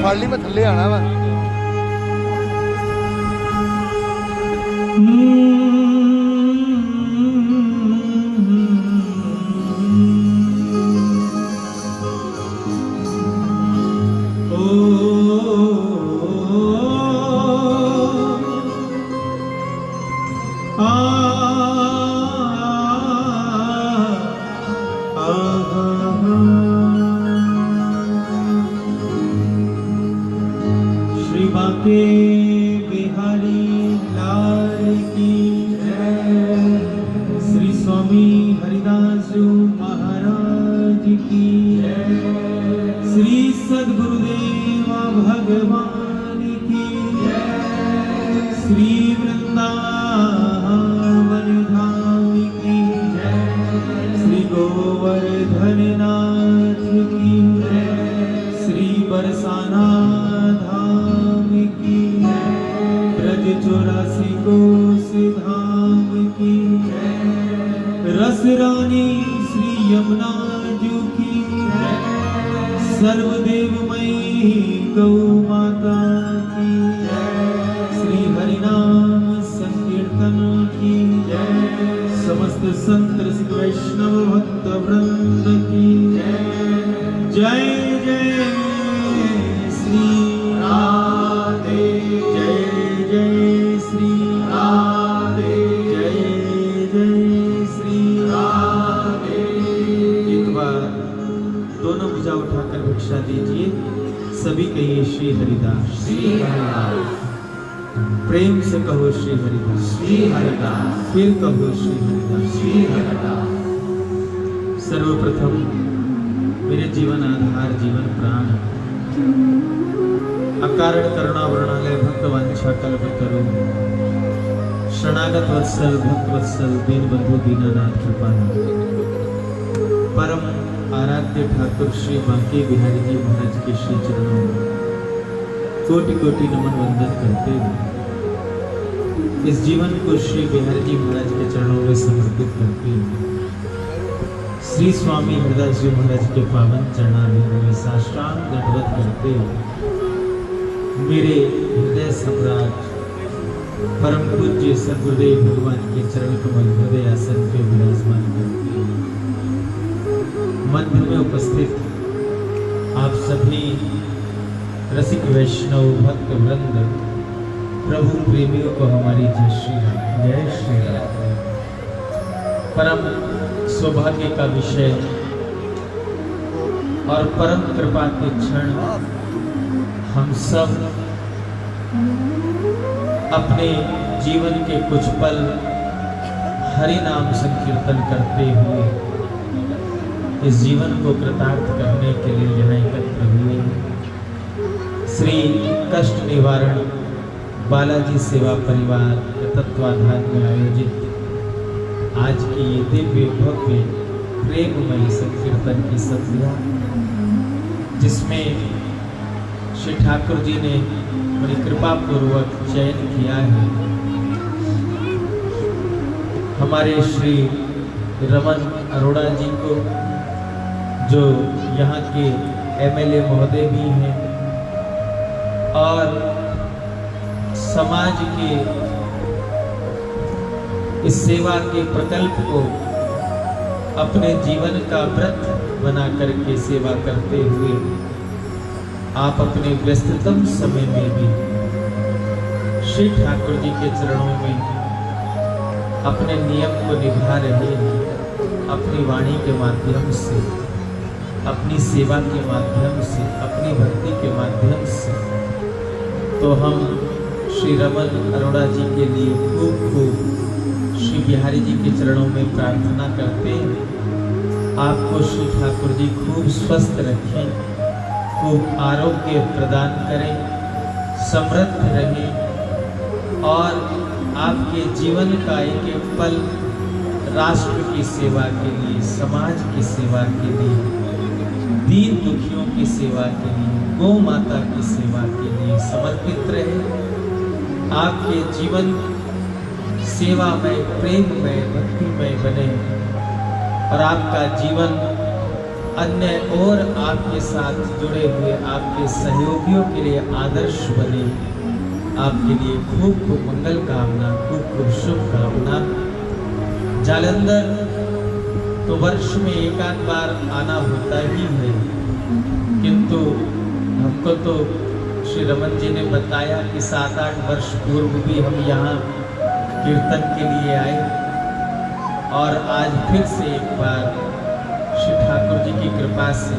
फाली में थले आना वा बाके बिहारी लाल की जय। श्री स्वामी हरिदास महाराज की जय। श्री सद्गुरुदेव भगवान की जय। श्री वृंदावन धाम की जय। श्री गोवर्धन नाथ की जय। श्री बरसाना ब्रज 84 कोस धाम की रस रानी श्री यमुना जू की सर्वदेवमयी गौ माता की श्री हरिनाम संकीर्तन की समस्त संत रसिक वैष्णव भक्त वृंद की जय जय श्री राधे। जय जय श्री राधे। जय जय श्री राधे। एक बार दोनों भुजा उठाकर भिक्षा दीजिए। सभी कहिए श्री हरिदास। श्री हरिदास। प्रेम से कहो श्री हरिदास। श्री हरिदास। फिर कहो श्री हरिदास। श्री हरिदास। सर्वप्रथम मेरे जीवन आधार जीवन प्राण अकारण करुणावरणालय भक्तवांछा कल्पतरु शरणागत वत्सल भक्त वत्सल दीन बंधु दीनानाथ कृपानाथ परम आराध्य ठाकुर श्री बांके बिहारी जी महाराज के श्री चरणों में कोटि कोटि नमन वंदन करते हुए इस जीवन को श्री बिहारी जी महाराज के चरणों में समर्पित करते हुए श्री स्वामी हरिदास जी महाराज के पावन चरणारविंदों में साष्टांग दंडवत करते हुए मेरे हृदय सम्राट परम पूज्य सद्गुरुदेव भगवान के चरण कमल हृदय आसन पे विराजमान करते मंदिर में उपस्थित आप सभी रसिक वैष्णव भक्त वृंद प्रभु प्रेमियों को हमारी जय श्री राम। जय श्री राम। परम सौभाग्य का विषय और परम कृपा के क्षण हम सब अपने जीवन के कुछ पल हरि नाम संकीर्तन करते हुए इस जीवन को कृतार्थ करने के लिए यहाँ एकत्र हुए। श्री कष्ट निवारण बालाजी सेवा परिवार के तत्वाधान में आयोजित आज की ये दिव्य भव्य प्रेममयी संकीर्तन की सत्या जिसमें श्री ठाकुर जी ने बड़ी कृपा पूर्वक चयन किया है हमारे श्री रमन अरोड़ा जी को, जो यहाँ के एमएलए महोदय भी हैं और समाज के इस सेवा के प्रकल्प को अपने जीवन का व्रत बना करके सेवा करते हुए आप अपने व्यस्ततम समय में भी श्री ठाकुर जी के चरणों में अपने नियम को निभा रहे हैं, अपनी वाणी के माध्यम से, अपनी सेवा के माध्यम से, अपनी भक्ति के माध्यम से। तो हम श्री रमन अरोड़ा जी के लिए खूब खूब श्री बिहारी जी के चरणों में प्रार्थना करते हैं। आपको श्री ठाकुर जी खूब स्वस्थ रखें, खूब आरोग्य प्रदान करें, समृद्ध रहें और आपके जीवन का एक एक पल राष्ट्र की सेवा के लिए, समाज की सेवा के लिए, दीन दुखियों की सेवा के लिए, गौ माता की सेवा के लिए समर्पित रहे। आपके जीवन सेवामय, प्रेममय, भक्तिमय बने और आपका जीवन अन्य और आपके साथ जुड़े हुए आपके सहयोगियों के लिए आदर्श बने। आपके लिए खूब खूब मंगल कामना, खूब खूब शुभकामना। जालंधर तो वर्ष में एक आध बार आना होता ही है, किंतु हमको तो श्री रमन जी ने बताया कि 7-8 वर्ष पूर्व भी हम यहाँ कीर्तन के लिए आए और आज फिर से एक बार श्री ठाकुर जी की कृपा से,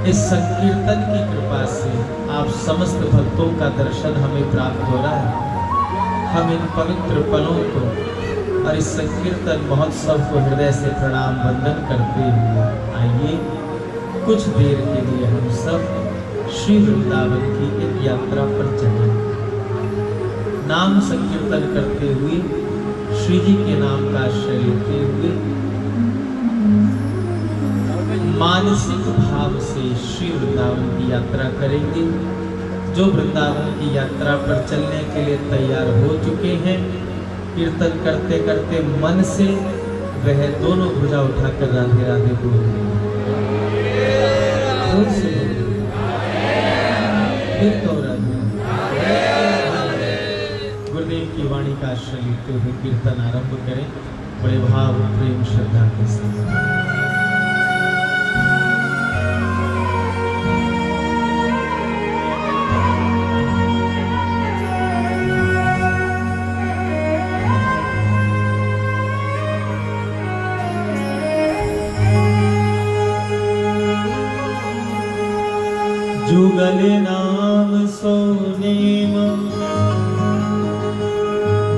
इस संकीर्तन की कृपा से आप समस्त भक्तों का दर्शन हमें प्राप्त हो रहा है। हम इन पवित्र पलों को और इस संकीर्तन महोत्सव को हृदय से प्रणाम वंदन करते हुए आइए कुछ देर के लिए हम सब श्री वृंदावन की एक यात्रा पर चलें। नाम संकीर्तन करते हुए, श्री जी के नाम का आश्रय लेते हुए मानसिक भाव से श्री वृंदावन की यात्रा करेंगे। जो वृंदावन की यात्रा पर चलने के लिए तैयार हो चुके हैं, कीर्तन करते करते मन से वह दोनों भुजा उठाकर राधे राधे बोलेंगे। फिर तो गुरुदेव की वाणी का आश्रय लेते हुए कीर्तन आरंभ करें, बड़े भाव, प्रेम, श्रद्धा के साथ। जुगल नाम सोनेम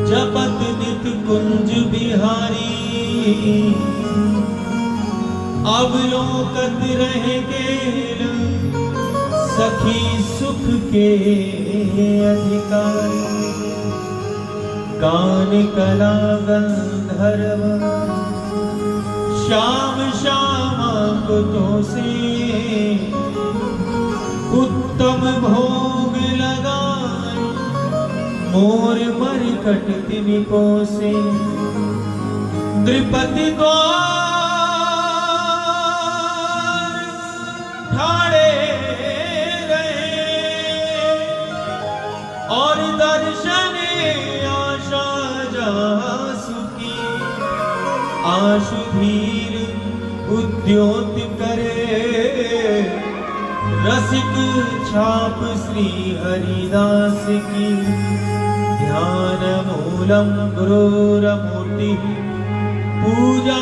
जपत नित कुंज बिहारी, अवलोकत रहे गेल सखी सुख के अधिकारी। गान कला गंधर्व श्याम श्यामा को तो से उत्तम भोग लगाए, मोर मरकट तिमिको से द्रिपति द्वार ठाड़े रहे और दर्शने आशा जासु की। आशु धीर उद्योत करे रसिक छाप श्री हरिदास की। ध्यान मूलम गुरुरमूर्ति, पूजा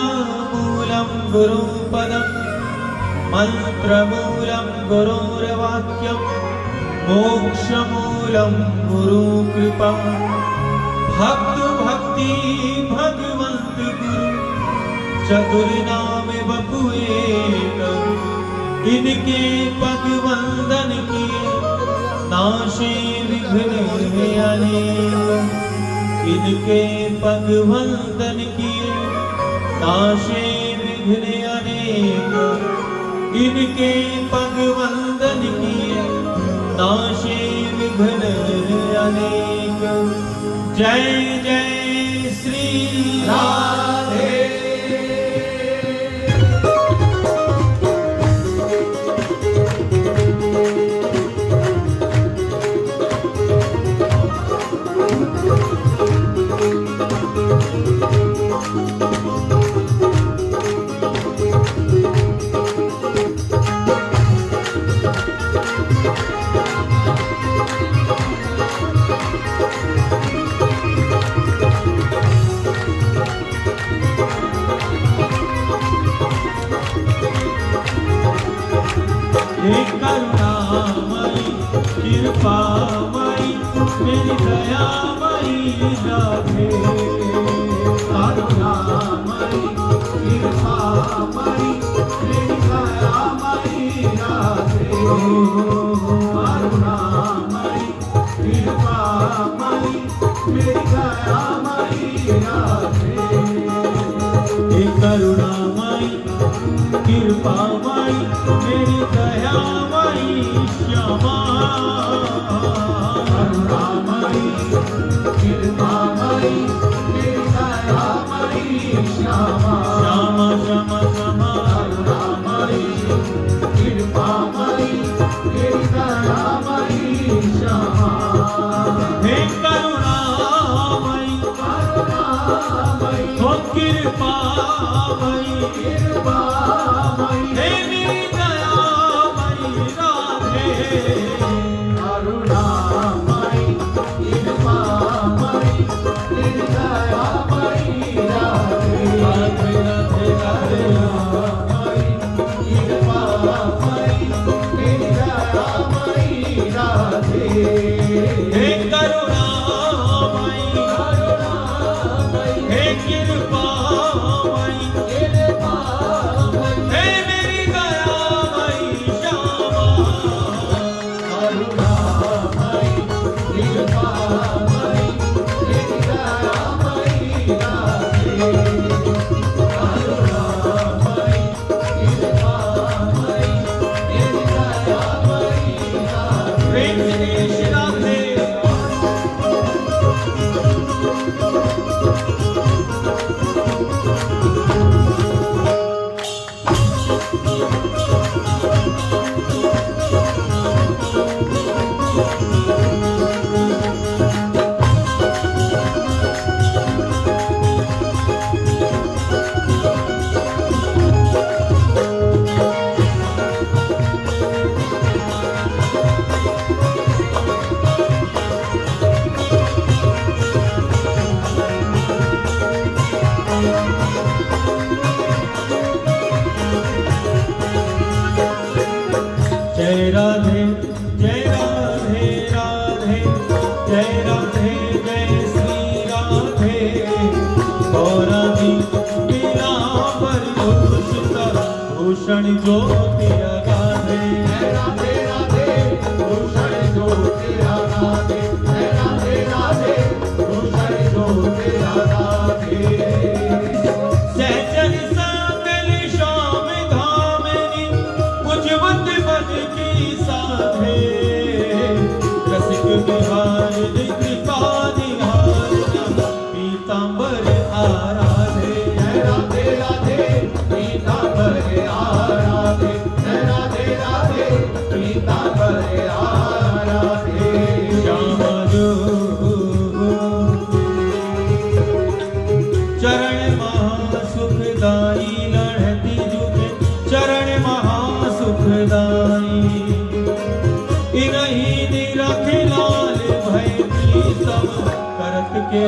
मूलम गुरुपदम, मंत्र मूलम गुरुर्वाक्यम, मोक्ष मूलम गुरु कृपा। भक्त भक्ति भगवंत गुरु, चतुर नाम बपु एक। इनके पग वंदन किए नाशे विघ्न अनेक। इनके पग वंदन किए नाशे विघ्न अनेक। इनके पग वंदन किए नाशे विघ्न अनेक। जय जय श्री राधे हे करुणामयी कृपामयी मेरी दयामयी राधे करुणामयी कृपामयी मेरी दयामयी राधे करुणामयी कृपामयी मेरी दयामयी राधे हे करुणामयी कृपामयी मेरी दयामयी श्यामा करुणामयी कृपामयी मेरी दयामयी श्यामा श्यामा श्यामा श्यामा करुणामयी कृपामयी मेरी दयामयी श्यामा हे करुणामयी करुणामयी हो कृपामयी कृपामयी हे मेरी दयामयी राधे करुणामयी कृपामयी मेरी दयामयी राधे राधे राधे राधे कृपामयी मेरी दयामयी राधे हे करुणामयी करुणामयी हे कृपामयी कृपामयी हे मेरी दयामयी श्यामा करुणामयी कृपामयी मेरी दयामयी राधे करुणामयी कृपामयी मेरी दयामयी राधे प्रेम से श्री राधे जय राधे जय राधे राधे जय राधे जय श्री राधे गौरादी पीतांबर भूषित भूषण ज्योति अगाधे जय राधे राधे भूषण ज्योति अगाधे जय राधे राधे भूषण ज्योति अगाधे सहचर सकल श्याम धामिनी मुझवत बन की साधे रसिक बिहार कृपा निहार पीतांबर आराधे जय राधे राधे पीतांबर आराधे जय राधे राधे पीतांबर आराधे श्याम चरण महासुखदाई लहती जुगे चरण महासुखदाई इन्हीं निरख लाल भय प्रीतम करत के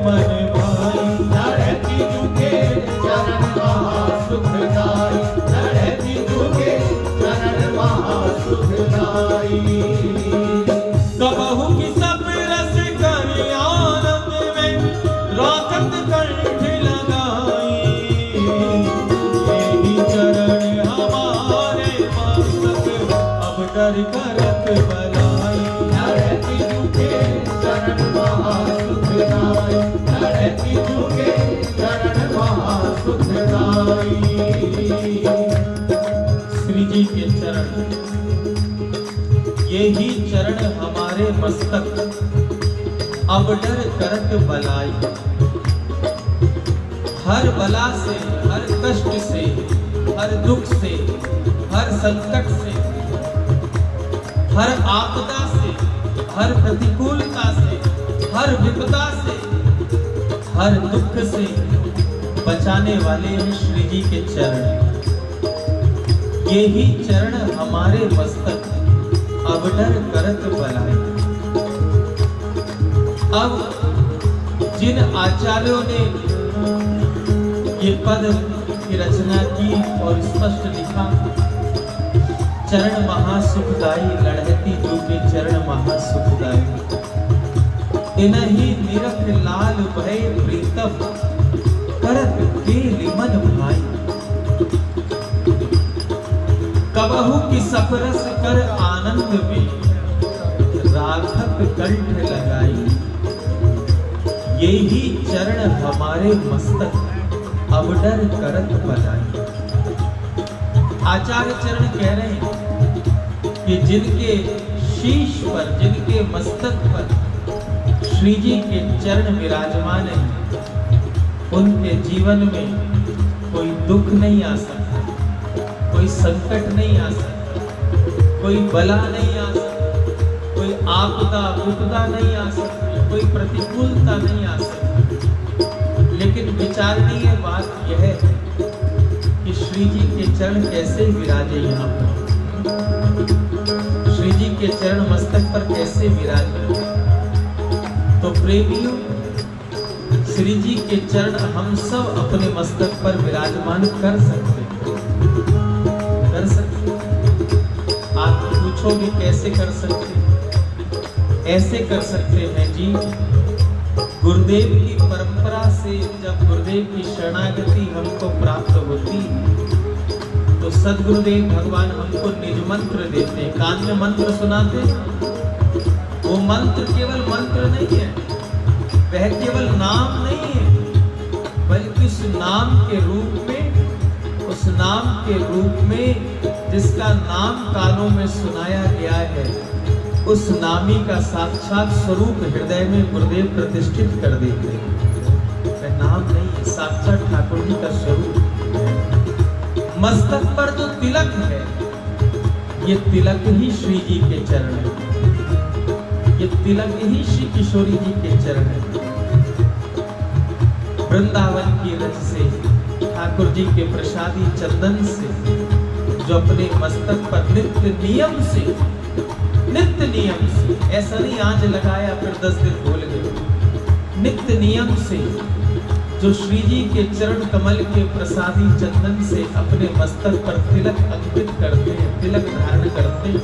मन भाई लहती जुगे चरण महासुखदाई लहती जुगे चरण महासुखदाई कबहु की सब रस कर आनंद में राखत कंठ लगाई यही चरण हमारे मस्तक अब डर करत बलाई लहती जुगे चरण महासुखदाई लहती जुगे चरण महासुखदाई श्री जी के चरण यही चरण हमारे मस्तक अब डर करत बलाई हर बला से हर कष्ट से हर दुख से हर संकट से हर आपदा से हर प्रतिकूलता से हर विपदा से हर दुख से बचाने वाले हैं श्री जी के चरण यही चरण हमारे मस्तक अब डर करत बलाए अब जिन आचार्यों ने ये पद की रचना की और स्पष्ट लिखा चरण महासुखदाई, लड़हती जो के चरण महासुखदाई। इनहि निरख लाल भय प्रीतम, करत के लिमन भाई। कबहु की सफरस कर आनंद में, राघव कंठ लगाई। यही चरण हमारे मस्तक, अब डर करत बनाई। आचार्य चरण कह रहे हैं कि जिनके शीश पर, जिनके मस्तक पर श्री जी के चरण विराजमान हैं, उनके जीवन में कोई दुख नहीं आ सकता, कोई संकट नहीं आ सकता, कोई बला नहीं आ सकता, कोई आपदा विपदा नहीं आ सकती, कोई प्रतिकूलता नहीं आ सकती। लेकिन विचारणीय बात यह है कि श्री जी के चरण कैसे विराजे, यहाँ पर श्री जी के चरण मस्तक पर कैसे विराजे। तो प्रेमियों, श्री जी के चरण हम सब अपने मस्तक पर विराजमान कर सकते हैं, कर सकते। आप पूछोगे कैसे कर सकते? ऐसे कर सकते हैं जी, गुरुदेव की परंपरा से जब गुरुदेव की शरणागति हमको प्राप्त होती तो सद्गुरुदेव भगवान हमको निज मंत्र देते हैं, कान में मंत्र सुनाते। वो मंत्र केवल मंत्र नहीं है, वह केवल नाम नहीं है, बल्कि उस नाम के रूप में, उस नाम के रूप में जिसका नाम कानों में सुनाया गया है, उस नामी का साक्षात स्वरूप हृदय में गुरुदेव प्रतिष्ठित कर देते हैं। वह नाम नहीं है, साक्षात ठाकुर जी का स्वरूप है। मस्तक पर जो तिलक है, ये तिलक ही श्री जी के चरण है, ये तिलक ही श्री किशोरी जी के चरण है। वृंदावन की रज से, ठाकुर जी के प्रसादी चंदन से, जो अपने मस्तक पर नित्य नियम से, नित्य नियम से, ऐसा नहीं आज लगाया फिर 10 दिन भूल गए, नित्य नियम से जो श्री जी के चरण कमल के प्रसादी चंदन से अपने मस्तक पर तिलक अंकित करते हैं, तिलक धारण करते हैं।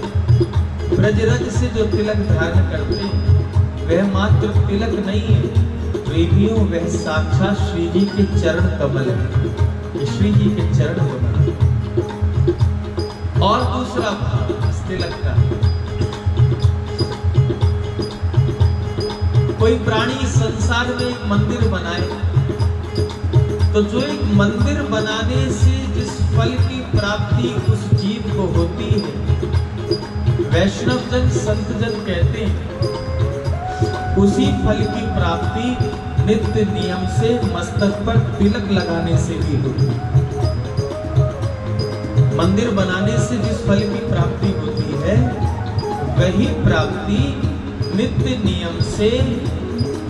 ब्रज रज से जो तिलक धारण करते हैं, वह मात्र तिलक नहीं है प्रेमियों, वह साक्षात श्री जी के चरण कमल है, श्री जी के चरण कमल। और दूसरा भाव इस तिलक का, कोई प्राणी संसार में एक मंदिर बनाए, तो जो एक मंदिर बनाने से जिस फल की प्राप्ति उस जीव को होती है, वैष्णव जन संत जन कहते हैं उसी फल की प्राप्ति नित्य नियम से मस्तक पर तिलक लगाने से भी होती है। मंदिर बनाने से जिस फल की प्राप्ति होती है, वही प्राप्ति नित्य नियम से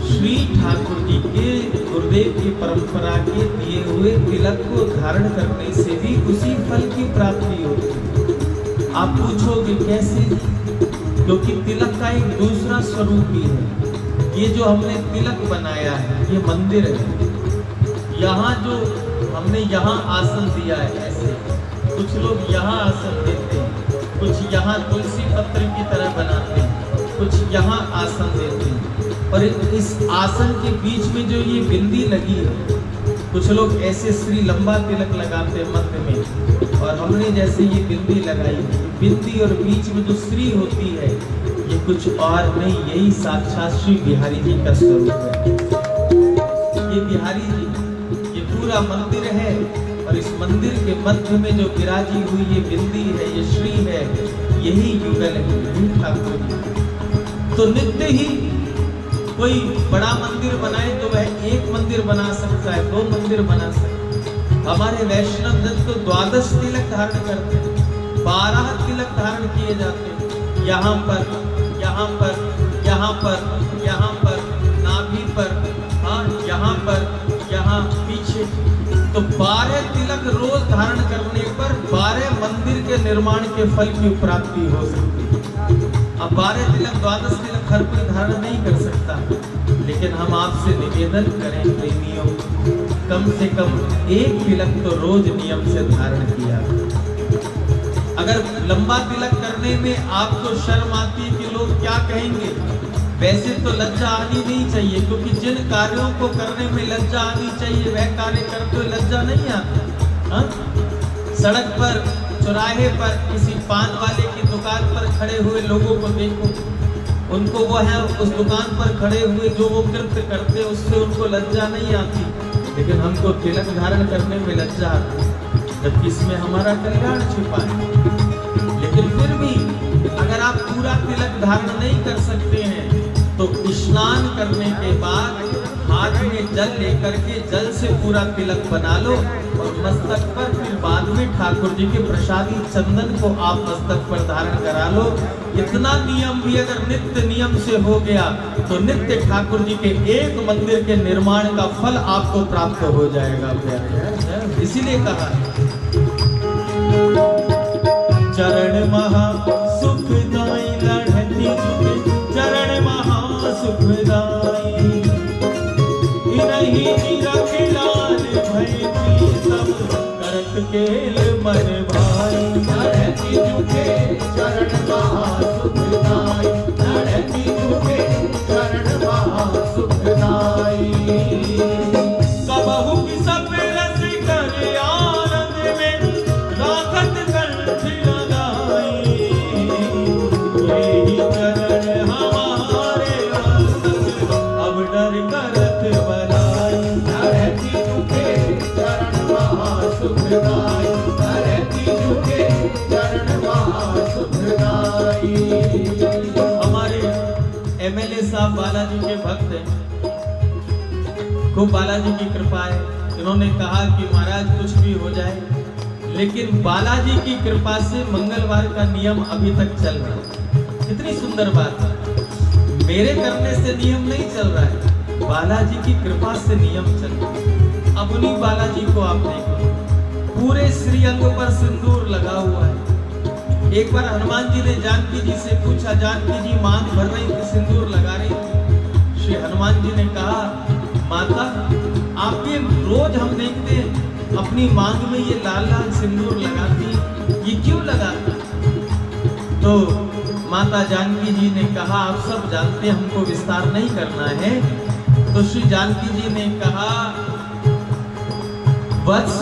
श्री ठाकुर जी के, गुरुदेव की परंपरा के दिए हुए तिलक को धारण करने से भी उसी फल की प्राप्ति होती है। आप पूछोगे कैसे? क्योंकि तिलक का एक दूसरा स्वरूप भी है। ये जो हमने तिलक बनाया है, ये मंदिर है। यहाँ जो हमने यहाँ आसन दिया है, ऐसे कुछ लोग यहाँ आसन देते हैं, कुछ यहाँ तुलसी पत्र की तरह बनाते हैं, कुछ यहाँ आसन देते हैं। और इस आसन के बीच में जो ये बिंदी लगी है, कुछ लोग ऐसे श्री लंबा तिलक लगाते हैं मध्य में, और हमने जैसे ये बिंदी लगाई है। बिंदी और बीच में जो श्री होती है, ये कुछ और नहीं, यही साक्षात श्री बिहारी जी का स्वरूप है। ये बिहारी जी, ये पूरा मंदिर है, और इस मंदिर के मध्य में जो विराजी हुई ये बिंदी है, ये श्री है, यही युगल है, यही ठाकुर जी। तो नित्य ही कोई बड़ा मंदिर बनाए तो वह एक मंदिर बना सकता है, 2 मंदिर बना सकता है। हमारे वैष्णव जन तो 12 तिलक धारण करते हैं, 12 तिलक धारण किए जाते हैं। यहाँ पर, यहाँ पर, यहाँ पर, यहाँ पर, नाभि पर, हाँ यहाँ पर, यहाँ पीछे, तो 12 तिलक रोज धारण करने पर 12 मंदिर के निर्माण के फल की प्राप्ति हो सकती है। अब 12 तिलक, 12 तिलक हर कोई धारण नहीं कर सकता, लेकिन हम आपसे निवेदन करें प्रेमियों, कम से कम 1 तिलक तो रोज नियम से धारण किया। अगर लंबा तिलक करने में आपको शर्म आती है कि लोग क्या कहेंगे, वैसे तो लज्जा आनी नहीं चाहिए, क्योंकि जिन कार्यों को करने में लज्जा आनी चाहिए वह कार्य करते हुए लज्जा नहीं आती। हाँ? सड़क पर, चौराहे पर किसी पान वाले की दुकान पर खड़े हुए लोगों को देखो, उनको वो है उस दुकान पर खड़े हुए जो वो कृत्य करते उससे उनको लज्जा नहीं आती, लेकिन हमको तिलक धारण करने में लज्जा आती है, जबकि इसमें हमारा कल्याण छिपा है। लेकिन फिर भी अगर आप पूरा तिलक धारण नहीं कर सकते हैं तो स्नान करने के बाद हाथ में जल लेकर के जल से पूरा तिलक बना लो और मस्तक पर फिर बाद में ठाकुर जी के प्रसादी चंदन को आप मस्तक पर धारण करा लो। इतना नियम भी अगर नित्य नियम से हो गया तो नित्य ठाकुर जी के एक मंदिर के निर्माण का फल आपको प्राप्त हो जाएगा। इसीलिए कहा चरण महा सुखदाई लढ़ती जुगे, चरण महा सुखदाई नहीं रखिलाल भयती सब करत केल मन भाई। लढ़ती जुगे चरण महा सुखदाई, लढ़ती जुगे चरण महा सुखदाई। कबहु की सब रस कर आनंद में राखत कंठ लगाई, यही चरण हमारे मस्तक अब डर करत बलाई। लढ़ती जुगे चरण महा सुखदाई, लढ़ती जुगे चरण महा सुखदाई। हमारे एमएलए साहब बालाजी के भक्त हैं, खूब बालाजी की कृपा है। इन्होंने कहा कि महाराज कुछ भी हो जाए, लेकिन बालाजी की कृपा से मंगलवार का नियम अभी तक चल रहा है। कितनी सुंदर बात है, मेरे करने से नियम नहीं चल रहा है, बालाजी की कृपा से नियम चल रहा है। अब उन्हीं बालाजी को आप देखो, पूरे श्रीअंग पर सिंदूर लगा हुआ है। एक बार हनुमान जी ने जानकी जी से पूछा, जानकी जी मांग भर रही थी, सिंदूर लगा रही थी। श्री हनुमान जी ने कहा, माता आप ये रोज हम देखते हैं अपनी मांग में ये लाल लाल सिंदूर लगाती, ये क्यों लगाती? तो माता जानकी जी ने कहा, आप सब जानते हैं, हमको विस्तार नहीं करना है। तो श्री जानकी जी ने कहा, वत्स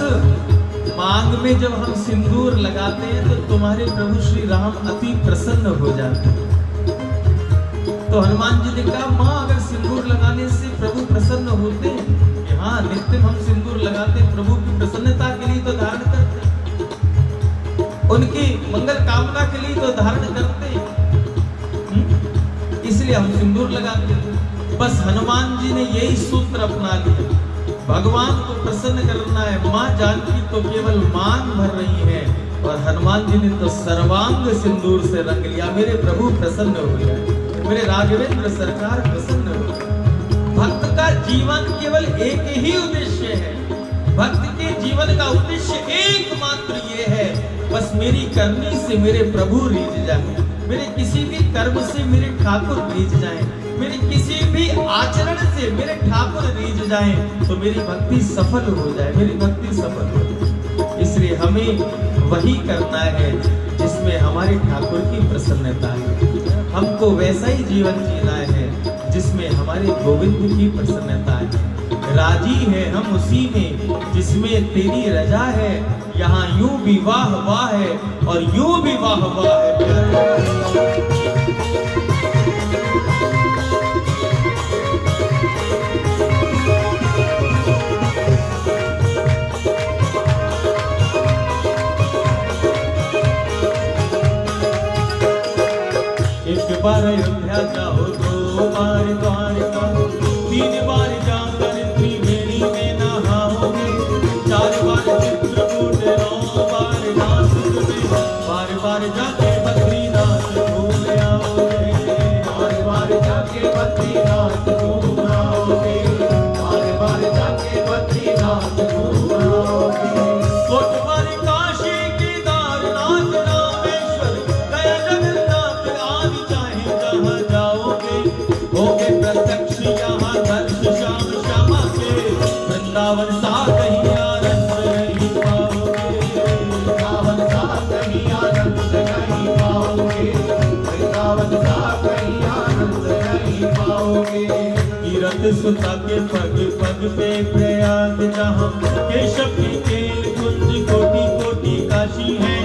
मांग में जब हम सिंदूर लगाते हैं तो तुम्हारे प्रभु श्री राम अति प्रसन्न हो जाते हैं। तो हनुमान जी ने कहा, माँ अगर सिंदूर लगाने से प्रभु प्रसन्न होते हैं, कि हाँ नित्य हम सिंदूर लगाते हैं, प्रभु की प्रसन्नता के लिए तो धारण करते हैं, उनकी मंगल कामना के लिए तो धारण करते हैं, इसलिए हम सिंदूर लगाते हैं। बस हनुमान जी ने यही सूत्र अपना लिया, भगवान को प्रसन्न करना है। माँ जानकी तो केवल मांग भर रही है और हनुमान जी ने तो सर्वांग सिंदूर से रंग लिया। मेरे प्रभु प्रसन्न हो गए, मेरे राघवेंद्र सरकार प्रसन्न हो गए। भक्त का जीवन केवल एक ही उद्देश्य है, भक्त के जीवन का उद्देश्य एकमात्र ये है, बस मेरी करनी से मेरे प्रभु रीझ जाए, मेरे किसी भी कर्म से मेरे ठाकुर रीझ जाए, मेरे किसी भी आचरण से मेरे ठाकुर रीझ जाए, तो मेरी भक्ति सफल हो जाए, मेरी भक्ति सफल हो जाए। इसलिए हमें वही करना है जिसमें हमारे ठाकुर की प्रसन्नता है। हमको वैसा ही जीवन जीना है जिसमें हमारे गोविंद की प्रसन्नता है। राजी है हम उसी में जिसमें तेरी रजा है, यहाँ यूं भी वाह वाह है और यूं भी वाह वाह है। एक बार अयोध्या जाओ, दो बार द्वारका, तीन बार जाकर त्रिवेणी में नहाओगे, चार बार चित्रकूट, नौ बार नासिक में, बार बार जाके बद्रीनाथ घूम आओगे, बार बार जाके बद्रीनाथ घूम आओगे, बार बार जाके बद्रीनाथ घूम आओगे। कोट बार काशी केदारनाथ रामेश्वर गया जगन्नाथ आदि चाहे जहाँ जाओगे, होगे प्रत्यक्ष यहाँ दर्श श्याम श्यामा के, वृंदावन सा कहीं आनंद नहीं पाओगे, वृंदावन सा कहीं आनंद सुता के पग पग पे प्रयाग जहाँ केशव की केल कुंज कोटि कोटि काशी है।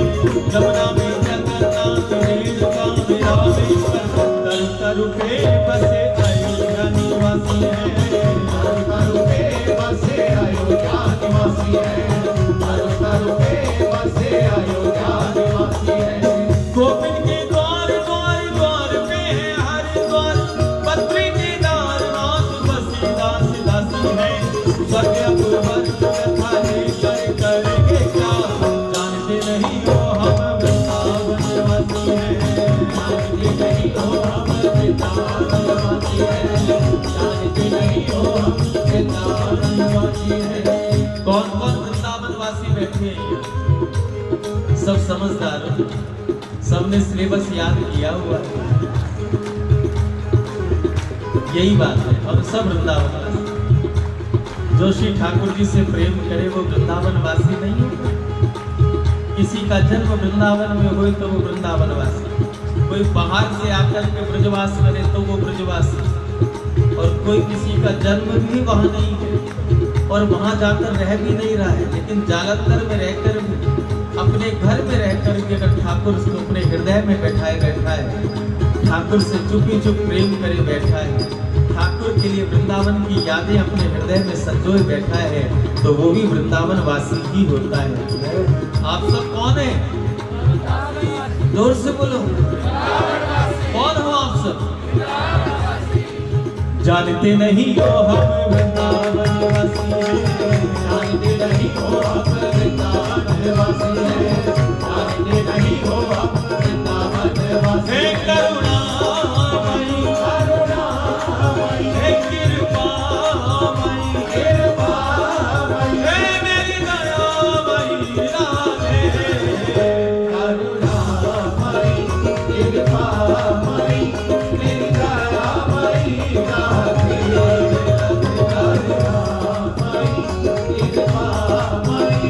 जमुना में जगन्नाथ रेणुका में रामेश्वर तरु तरु पे बसे अयोध्या निवासी है। तरु तरु पे बसे अयोध्या निवासी है। तरु तरु पे बसे अयोध्या निवासी है। गोविंद के द्वार द्वार द्वार पे है हर द्वार पत्री केदार नाथ बसे दास दासी है। स्वर्ग अपूर्व कथा लेकर करेंगे क्या जानते नहीं हो हम वृंदावन वासी है। जानते नहीं हो हम वृंदावन वासी है। जानते नहीं हो हम वृंदावन वासी है। कौन कौन वृंदावन वासी बैठे हैं? सब समझदार हो, सबने सिलेबस याद किया हुआ है। यही बात है। और सब वृंदावन जो श्री ठाकुर जी से प्रेम करे वो वृंदावन वासी नहीं होगा। किसी का जन्म वृंदावन में हो तो वो वृंदावन वासी, कोई बाहर से आकर के ब्रजवास करे तो वो ब्रजवासी, और कोई किसी का जन्म भी वहां नहीं है और वहां जाकर रह भी नहीं रहा है, लेकिन जालंधर में रहकर भी अपने घर में रहकर के अगर ठाकुर उसको अपने हृदय में बैठाए बैठा है, ठाकुर से चुपी चुप प्रेम करे बैठा है, ठाकुर के लिए वृंदावन की यादें अपने हृदय में संजोए बैठा है, तो वो भी वृंदावन वासी ही होता है। आप सब कौन है? जोर से बोलो, कौन हो आप सब? जानते नहीं हो हम वृंदावन वासी है। जानते नहीं हो हम वृंदावन वासी है। जानते नहीं हो हम वृंदावन वासी है। करुणामयी करुणामयी हे कृपामयी कृपामयी हे मेरी दयामयी राधे। करुणामयी कृपामयी मेरी दयामयी राधे। करुणामयी कृपामयी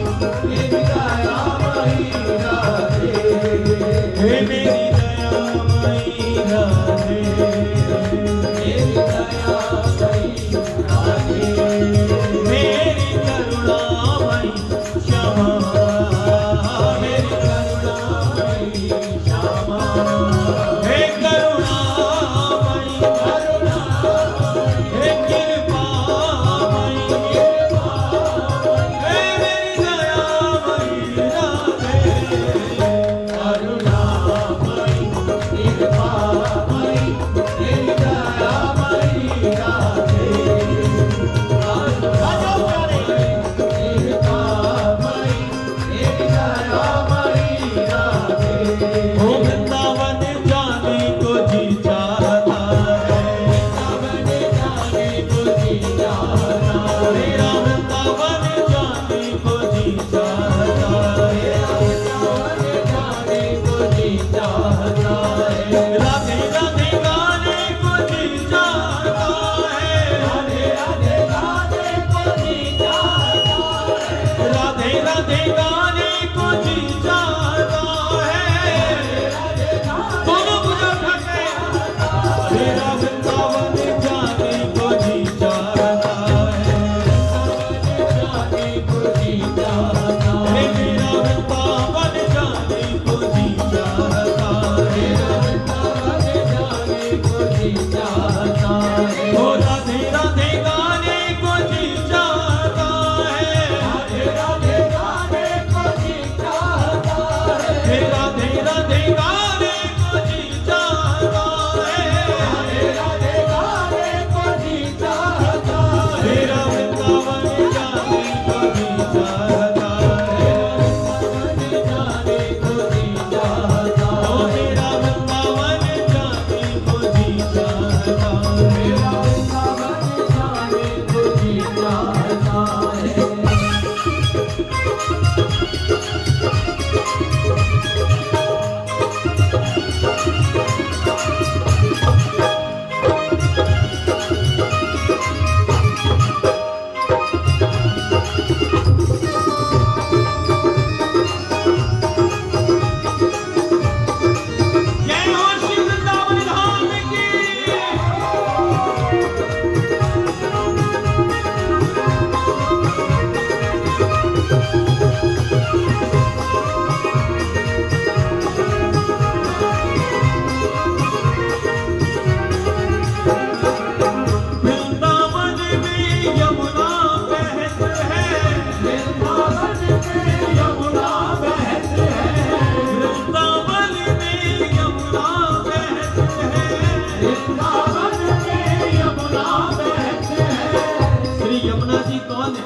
यमुना जी कौन है?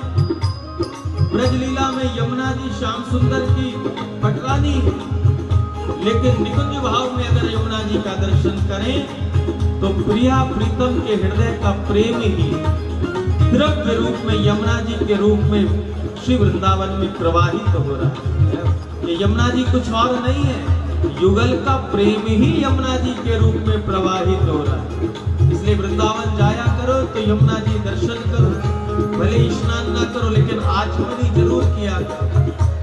ब्रजलीला में यमुना जी श्याम सुंदर की पटरानी, लेकिन निकुंज भाव में अगर यमुना जी का दर्शन करें तो प्रिया प्रीतम के हृदय का प्रेम ही द्रव्य रूप में यमुना जी के रूप में श्री वृंदावन में प्रवाहित हो रहा है। ये यमुना जी कुछ और नहीं है, युगल का प्रेम ही यमुना जी के रूप में प्रवाहित हो रहा है। इसलिए वृंदावन जाया करो तो यमुना जी दर्शन करो, भले स्नान ना करो लेकिन आचमनी जरूर किया करो,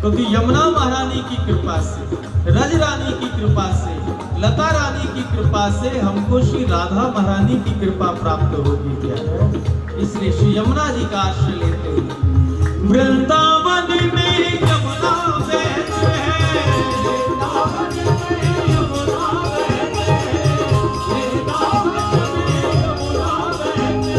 क्योंकि यमुना महारानी की कृपा से, रज रानी की कृपा से, लता रानी की कृपा से हमको श्री राधा महारानी की कृपा प्राप्त होगी क्या। इसलिए श्री यमुना जी का आश्रय लेते हुए वृंदावन में यमुना बहते हैं,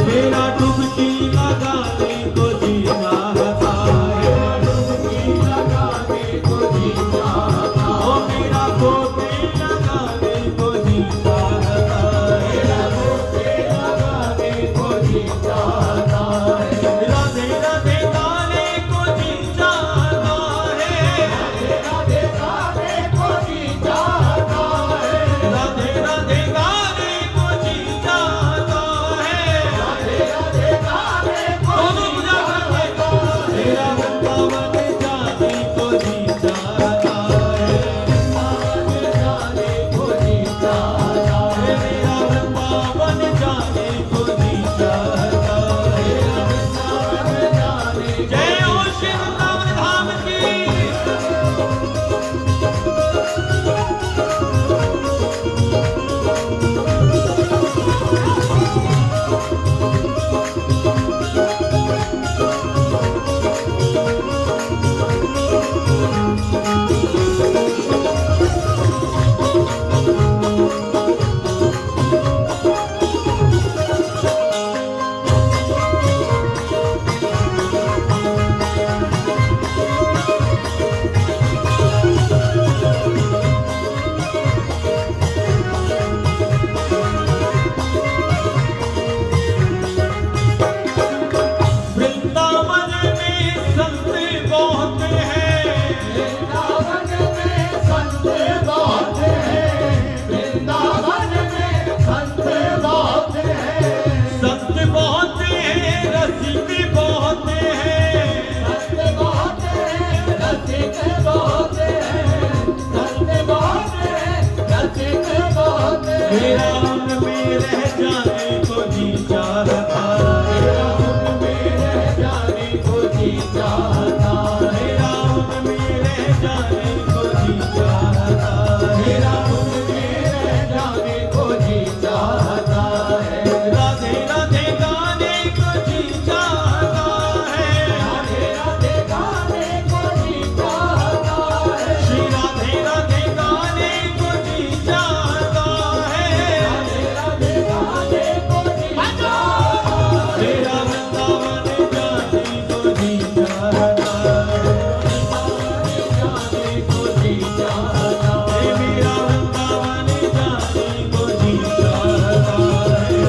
मेरा डुबकी लगाने को जी चाहता है, डुबकी लगाने को जी चाहता, ओ मेरा गोते लगाने को जी चाहता है, मेरा गोते लगाने को जी चाहता है, राधे राधे गाने को जी चाहता है, राधे राधे को जी चाहता है, राधे राधे गाने को जी चाहता है, राधे राधे गाने को जी चाहता है, मेरा वृंदावन जाने को जी चाहता है, जाने को जी चाहता है, मेरा वृंदावन जाने को जी चाहता है, वृंदावन जाने। जय हो श्री वृंदावन धाम की। वृंदावन में संत बहुत हैं, वृंदावन में संत बहुत हैं, वृंदावन में संत बहुत हैं, संत बहुत हैं, रसिक बहुत हैं, संत बहुत हैं, रसिक बहुत हैं, संत बहुत हैं, रसिक बहुत हैं, मेरा उनमें रह जाने को जी चाहता है, मेरा उनमें रह जाने को जी चाहता है, मेरा उनमें रह जाने को जी चाहता है, मेरा उनमें रह जाने को जी चाहता है, राधे राधे गाने को जी चाहता है, राधे राधे गाने को जी चाहता है, श्री राधे राधे गाने को जी चाहता है, राधे राधे गाने को जी चाहता है, मेरा वृंदावन जाने को जी चाहता है, जाने को जी चाहता है, मेरा वृंदावन जाने को जी चाहता है,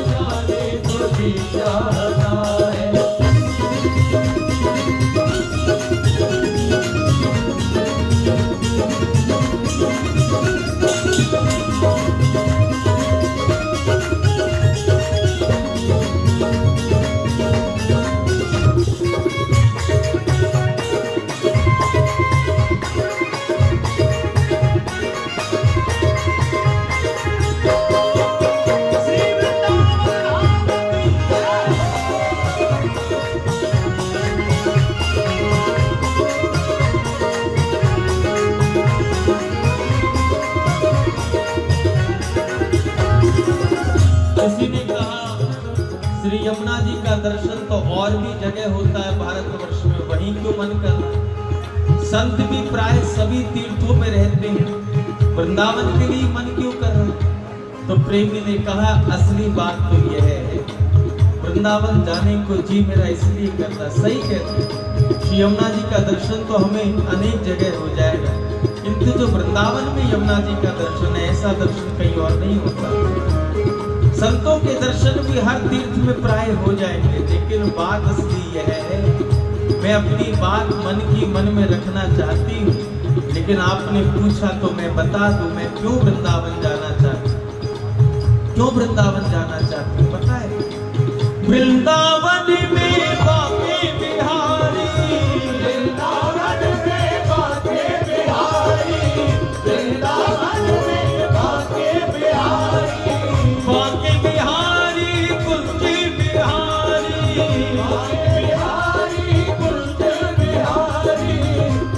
जाने को जी चाहता है। किसी ने कहा श्री यमुना जी का दर्शन तो और भी जगह होता है भारतवर्ष में, वहीं क्यों मन करना? संत भी प्राय सभी तीर्थों में रहते हैं, वृंदावन के लिए मन क्यों कर रहे? तो प्रेमी ने कहा असली बात तो यह है, वृंदावन जाने को जी मेरा इसलिए करता। सही कहते, श्री यमुना जी का दर्शन तो हमें अनेक जगह हो जाएगा, किंतु जो वृंदावन में यमुना जी का दर्शन है, ऐसा दर्शन कहीं और नहीं होता। संतों के दर्शन भी हर तीर्थ में प्राय हो जाएंगे, लेकिन बात असली यह है, मैं अपनी बात मन की मन में रखना चाहती हूँ, लेकिन आपने पूछा तो मैं बता दूं, मैं क्यों वृंदावन जाना चाहती हूँ। क्यों वृंदावन जाना चाहती हूँ पता है? वृंदावन में बाके बिहारी, वृंदावन में बाके बिहारी, वृंदावन में बाके बिहारी, बाके बिहारी कुंज बिहारी, बाके बिहारी कुंज बिहारी,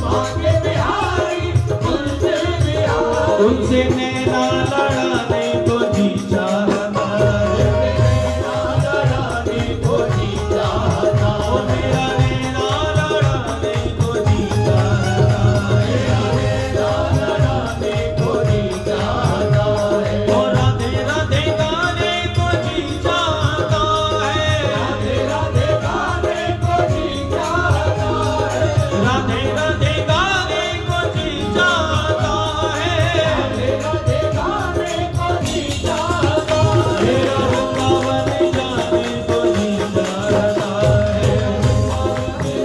बाके बिहारी कुंज बिहारी। उनसे नैना लड़ाने को जी चाहता है, नैना लड़ाने को जी चाहता ओ मेरा नैना लड़ाने को जी चाहता है, नैना लड़ाने को जी चाहता है, ओ राधे राधे गाने को जी चाहता है, राधे राधे गाने को जी चाहता है, राधे राधे गाने को जी चाहता है, राधे राधे गाने को जी चाहता है। मेरा वृंदावन जाने को जी चाहता है।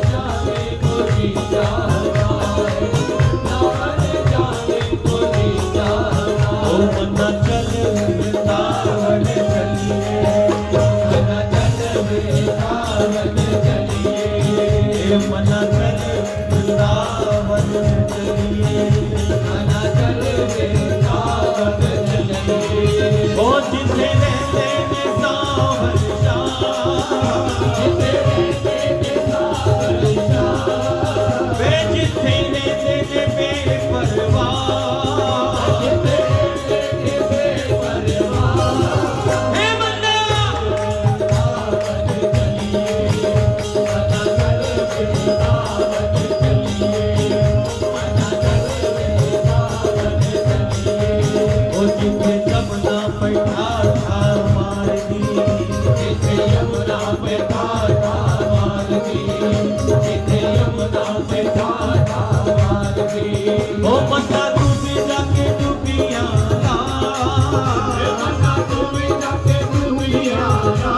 जाने को जी चाहता है, नावन जाने को जी चाहता है। ओ मन्ना चल वृंदावन चलिए, मना चल वृंदावन चलिए, ए मन्ना चल वृंदावन चलिए, मना चल वृंदावन चलिए। ओ जिसे रहते ने सावन शाम, जिसे रहते के सावन शाम, वे जिसे रहते ने बेपरवाह, जिसे रहते के बेपरवाह। हे मन्ना वृंदावन चलिए, मना चल वृंदावन चलिए, मना चल वृंदावन चलिए। ओ जिसे सपना पैठा था मार दी, जिथे यमुना पे ठाठा मार दी, जिथे यमुना पे ठाठा मार दी। ओ मन्ना तू भी जाके डूबिया ला, मना तू भी जाके डूबिया ला,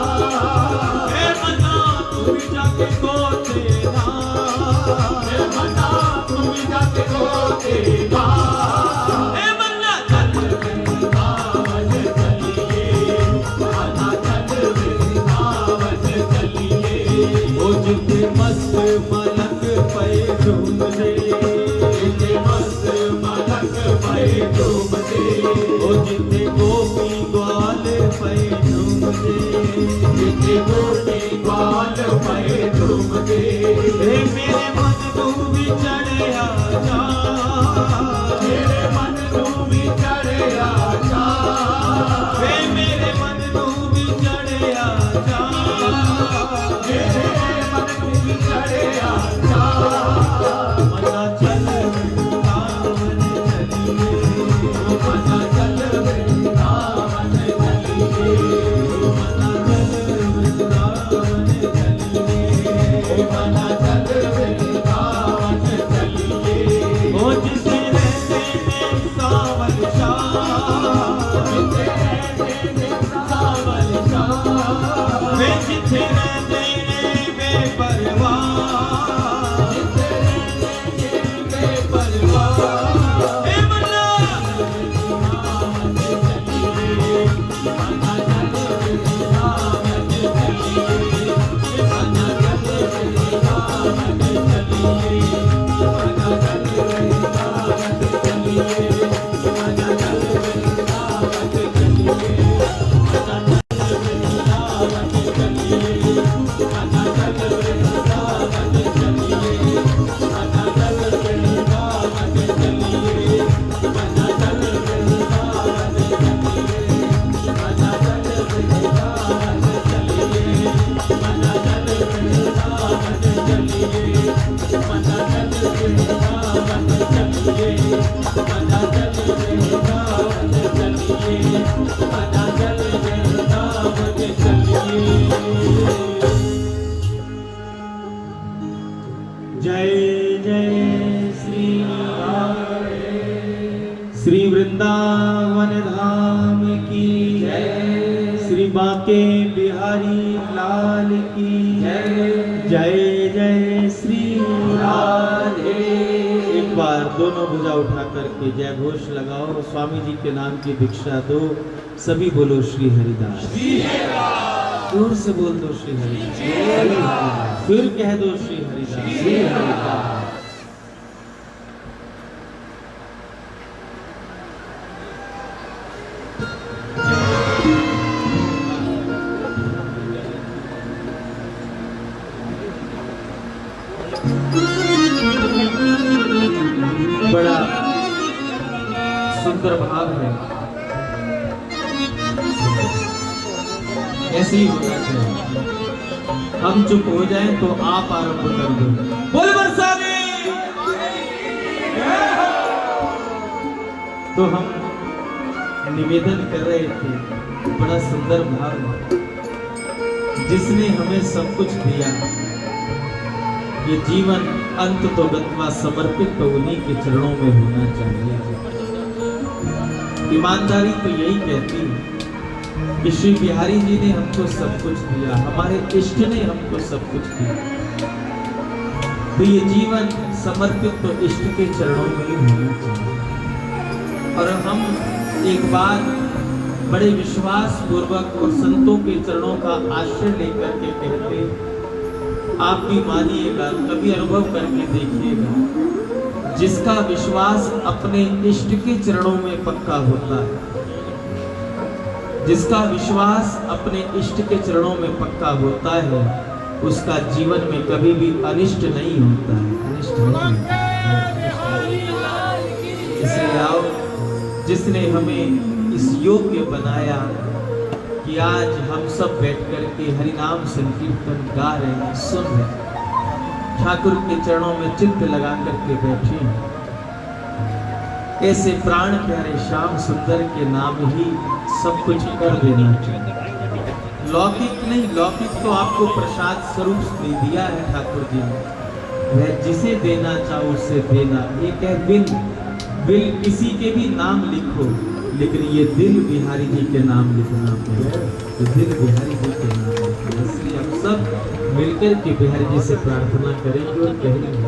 हे मन्ना तू भी जाके गोते ला, मना तू भी जाके गोते गा। हे मन्ना चल वृंदावन चलिए, मना चल वृंदावन चलिए। ओ जिसे मस्त मलक पे झूम दे, जिथे मस्त मलक पे डूब दे, ओ जिसे गोपी ग्वाल पे झूम दे, जिथे गोपी ग्वाल पे डूब दे। हे मेरे मन तू भी चढ़े आजा, मेरे मन तू भी चढ़े आजा, हे मेरे मन तू भी चढ़े आजा, मेरे मन तू भी चढ़े आजा। मन्ना चल वृंदावन चलिए, मना चल वृंदावन चलिए, मन्ना चल वृंदावन चलिए, मना चल वृंदावन चलिए। ओ जिसे रहते ने सावन शाम, जिथे रहते ने सावन शाम, वे जिथे रहते ने बेपरवाह, जिथे रहते ने बेपरवाह। हे मन्ना वृंदावन चलिए, मना चल वृंदावन चलिए, मना चल वृंदावन चलिए, मना चल वृंदावन चलिए, मना चल वृंदावन चलिए, मना चल वृंदावन चलिए, मना चल वृंदावन चलिए। बांके बिहारी लाल की जय। जय जय श्री राधे। एक बार दोनों भुजा उठा करके जय घोष लगाओ, स्वामी जी के नाम की भिक्षा दो, सभी बोलो श्री हरिदास। जोर से बोल दो श्री हरिदास, फिर कह दो श्री हरिदास। बड़ा सुंदर भाव है, ऐसे ही होना चाहिए। हम चुप हो जाएं तो आप आरंभ कर दो। बोल बरसाने। तो हम निवेदन कर रहे थे, बड़ा सुंदर भाव है। जिसने हमें सब कुछ दिया, ये जीवन अंत तो गत्वा समर्पित तो उन्हीं के चरणों में होना चाहिए। ईमानदारी तो यही कहती है कि श्री बिहारी जी ने हमको सब कुछ दिया, हमारे इष्ट ने हमको सब कुछ दिया, तो ये जीवन समर्पित तो इष्ट के चरणों में ही होना चाहिए। और हम एक बार बड़े विश्वास पूर्वक और संतों के चरणों का आश्रय लेकर के कहते, आप भी मानिएगा, कभी अनुभव करके देखिएगा, जिसका विश्वास अपने इष्ट के चरणों में पक्का होता है, जिसका विश्वास अपने इष्ट के चरणों में पक्का होता है, उसका जीवन में कभी भी अनिष्ट नहीं होता है, अनिष्ट नहीं होता है। इसलिए आओ, जिसने हमें इस योग्य बनाया कि आज हम सब बैठ कर के हरिनाम संकीर्तन गा रहे हैं, सुन रहे हैं, ठाकुर के चरणों में चित्त लगा करके बैठे हैं। ऐसे प्राण प्यारे श्याम सुंदर के नाम ही सब कुछ कर देना चाहिए। लौकिक नहीं, लौकिक तो आपको प्रसाद स्वरूप दे दिया है ठाकुर जी ने, वह जिसे देना चाहो उससे देना। एक है बिल, बिल किसी के भी नाम लिखो, लेकिन ये दिल बिहारी जी के नाम लिखना है, तो दिल बिहारी जी के नाम लिखना। इसलिए हम सब मिलकर के बिहारी जी से प्रार्थना करेंगे और कहेंगे,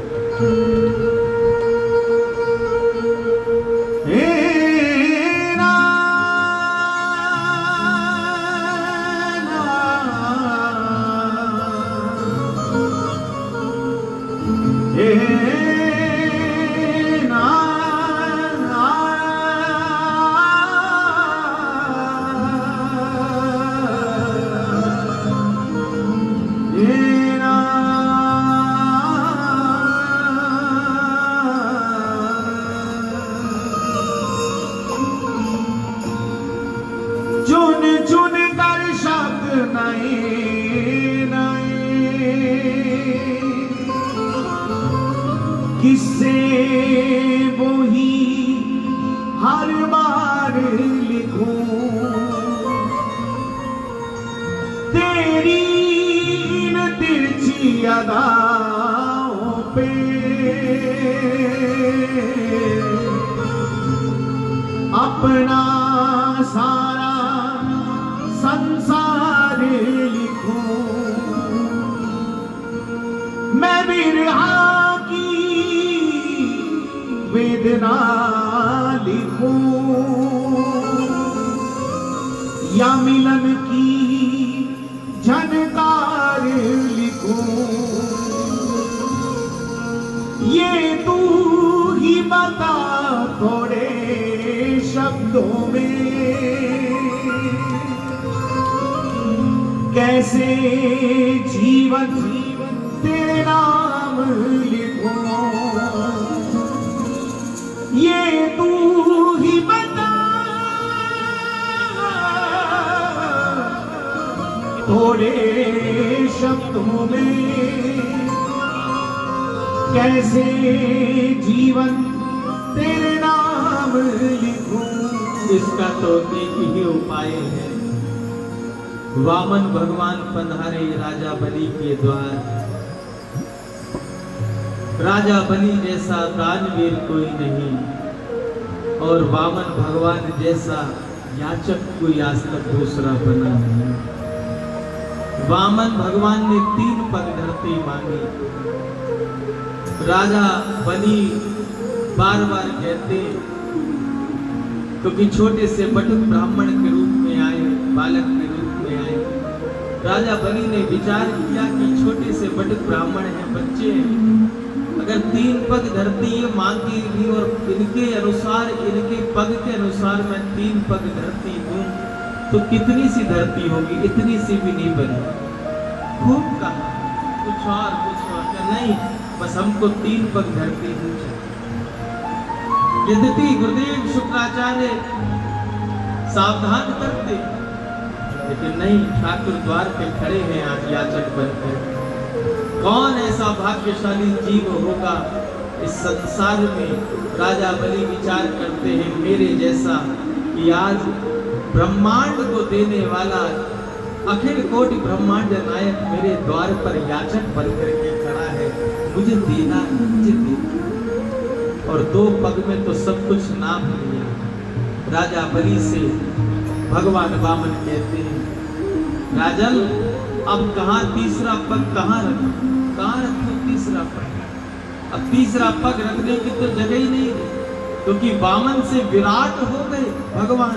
चुन चुन कर शब्द नए नए, किससे वही हर बार लिखूं, तेरी इन तिरछी अदाओं पे अपना सारा संसार लिखूं, मैं विरहा की वेदना लिखूं, या मिलन की झनकार लिखूं, ये तू ही बता थोड़े शब्दों में, कैसे जीवन तेरे नाम लिखूं, ये तू ही बता थोड़े शब्दों में, कैसे जीवन तेरे नाम लिखूं। इसका तो एक ही उपाय है, वामन भगवान पधारे राजा बलि के द्वार, राजा बलि जैसा दानवीर कोई नहीं, और वामन भगवान जैसा याचक कोई आज तक दूसरा बना नहीं। वामन भगवान ने 3 पग धरती मांगी। राजा बलि बार बार कहते, क्योंकि छोटे से बटुक ब्राह्मण के रूप में आए, बालक के रूप में आए। राजा बलि ने विचार किया कि छोटे से बटुक ब्राह्मण हैं, बच्चे हैं, अगर 3 पग धरती ये मांगी भी और इनके अनुसार, इनके पग के अनुसार मैं 3 पग धरती दूं तो कितनी सी धरती होगी, इतनी सी भी नहीं बनी। खूब कहा, कुछ और नहीं, बस हमको 3 पग धरती ही चाहिए। यद्यपि गुरुदेव शुक्राचार्य सावधान करते, लेकिन नहीं, ठाकुर द्वार पे खड़े हैं आज याचक बनकर। कौन ऐसा भाग्यशाली जीव होगा इस संसार में? राजा बलि विचार करते हैं, मेरे जैसा कि आज ब्रह्मांड को देने वाला अखिल कोटि ब्रह्मांड नायक मेरे द्वार पर याचक बनकर के खड़ा है, मुझे देना है, मुझे देना। और 2 पग में तो सब कुछ नाम लिया। राजा बलि से भगवान वामन कहते हैं, राजन अब कहाँ तीसरा पग कहाँ रखूं? कहाँ रखूं तीसरा पग? अब तीसरा पग रखने की तो जगह ही नहीं है, क्योंकि वामन से विराट हो गए भगवान।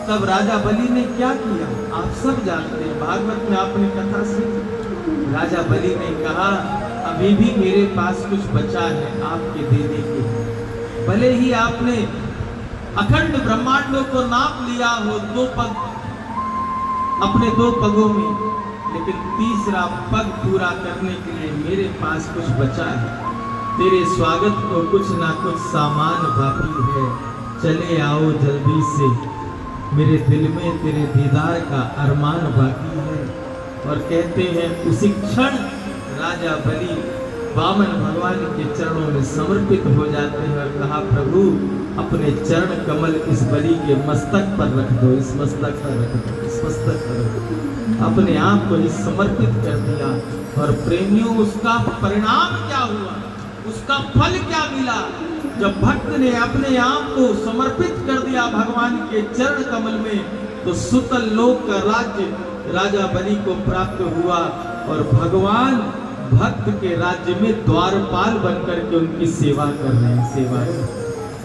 तब राजा बलि ने क्या किया आप सब जानते हैं, भागवत में आपने कथा सुनी। राजा बलि ने कहा, अभी भी मेरे पास कुछ बचा है आपके देने के। भले ही आपने अखंड ब्रह्मांडों को नाप लिया हो 2 पग, अपने 2 पगों में, लेकिन तीसरा पग पूरा करने के लिए मेरे पास कुछ बचा है। तेरे स्वागत को कुछ ना कुछ सामान बाकी है, चले आओ जल्दी से, मेरे दिल में तेरे दीदार का अरमान बाकी है। और कहते हैं उसी क्षण राजा बलि वामन भगवान के चरणों में समर्पित हो जाते हैं और कहा, प्रभु अपने चरण कमल इस बलि के मस्तक पर रख दो, इस मस्तक पर रख दो, इस मस्तक पर रख दो। अपने आप को ही समर्पित कर दिया। और प्रेमियों, उसका परिणाम क्या हुआ, उसका फल क्या मिला? जब भक्त ने अपने आप को समर्पित कर दिया भगवान के चरण कमल में, तो सुतल लोक का राज्य राजा बलि को प्राप्त हुआ। और भगवान भक्त के राज्य में द्वारपाल बनकर के उनकी सेवा कर रहे हैं, सेवा।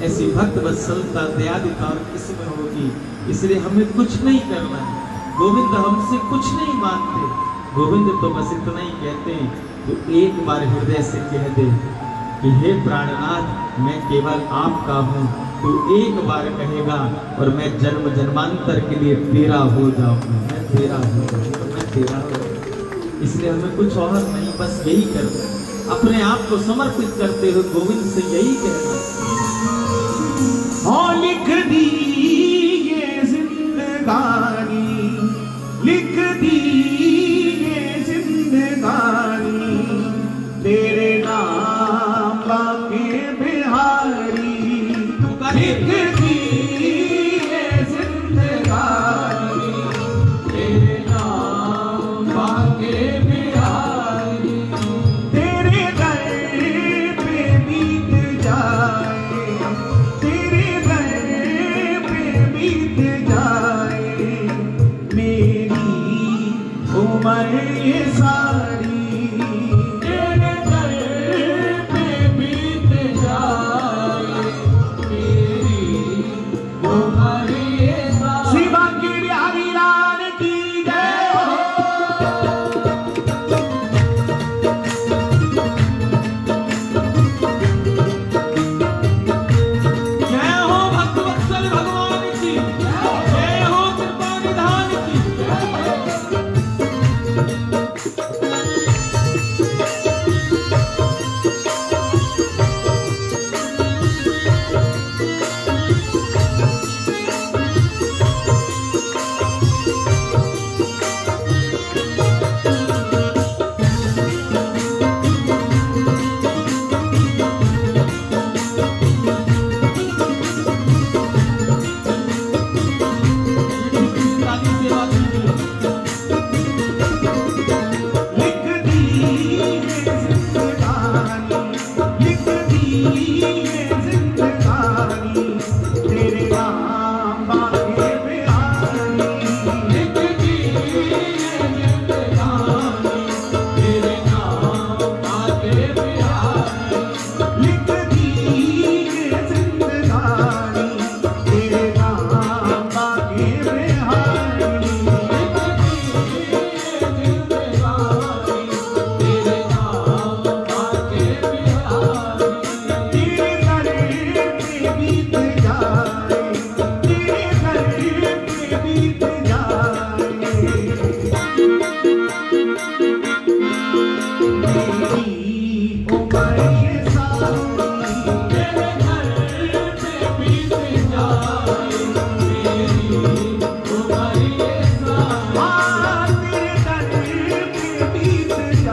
ऐसी भक्त वत्सलता, दयालुता इसमें होगी, इसलिए हमें कुछ नहीं करना है। गोविंद हमसे कुछ नहीं मांगते, गोविंद तो बस इतना ही कहते हैं, तो एक बार हृदय से कह दे कि हे प्राणनाथ, मैं केवल आपका हूँ। तो एक बार कहेगा और मैं जन्म जन्मांतर के लिए तेरा हो जाऊंगा, मैं तेरा हो जाऊंगा, मैं तेरा हो जाऊंगा। इसलिए हमें कुछ और नहीं, बस यही करना, अपने आप को समर्पित करते हुए गोविंद से यही कहना, हाँ लिख दी ये जिंदगानी, लिख दी ये जिंदगानी, तेरे नाम बाके बिहारी। लिख दी ये जिंदगानी, तेरे नाम बाके बिहारी। तेरे दर पे बीत जाए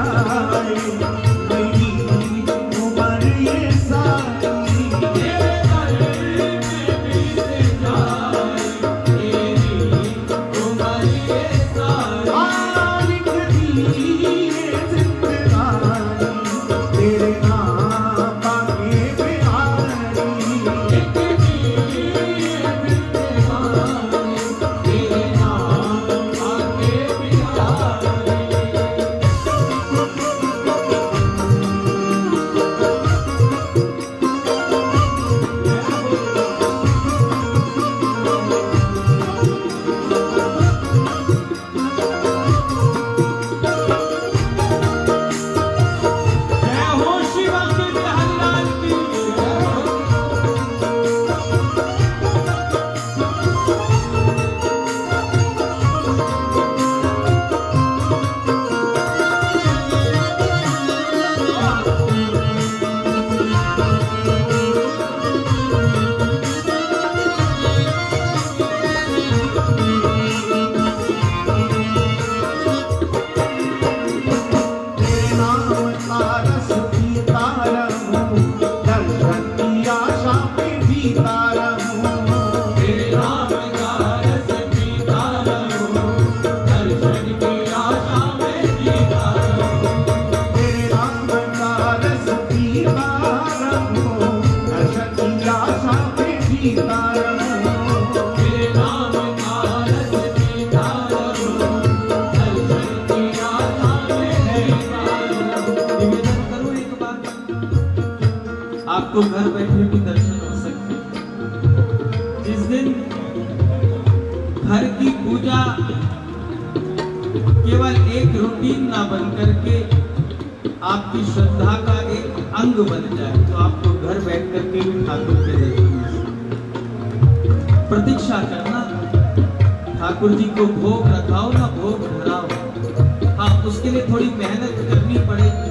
जाए मेरी उम्र ये सारी तेरे दर में बीत जाए मेरी उम्र ये सारी लिख दी ये जिंदगानी तेरे नाम बाके बिहारी लिख दी ये जिंदगानी तेरे नाम बाके बिहारी जय हो शिवा के बिहारी लाल की तेरे नाम का रस पीता रहूं दर्शन की आशा में जीता रहूं तेरे नाम का रस पीता रहूं दर्शन की आशा में जीता रहूं तेरे नाम का रस पीता रहूं दर्शन की आशा में जीता रहूं तेरे नाम का रस पीता रहूं दर्शन की आशा में जीता रहूं निवेदन करूं एक बात, आपको घर बैठे भी दर्शन हो सकते हैं। जिस दिन घर की पूजा केवल एक रूटीन ना बन करके आपकी श्रद्धा का एक अंग बन जाए तो आपको घर बैठ करके भी ठाकुर के दर्शन हो सकते हैं। प्रतीक्षा करना, ठाकुर जी को भोग रखाओ ना भोग धराओ, हाँ उसके लिए थोड़ी मेहनत करनी पड़ेगी,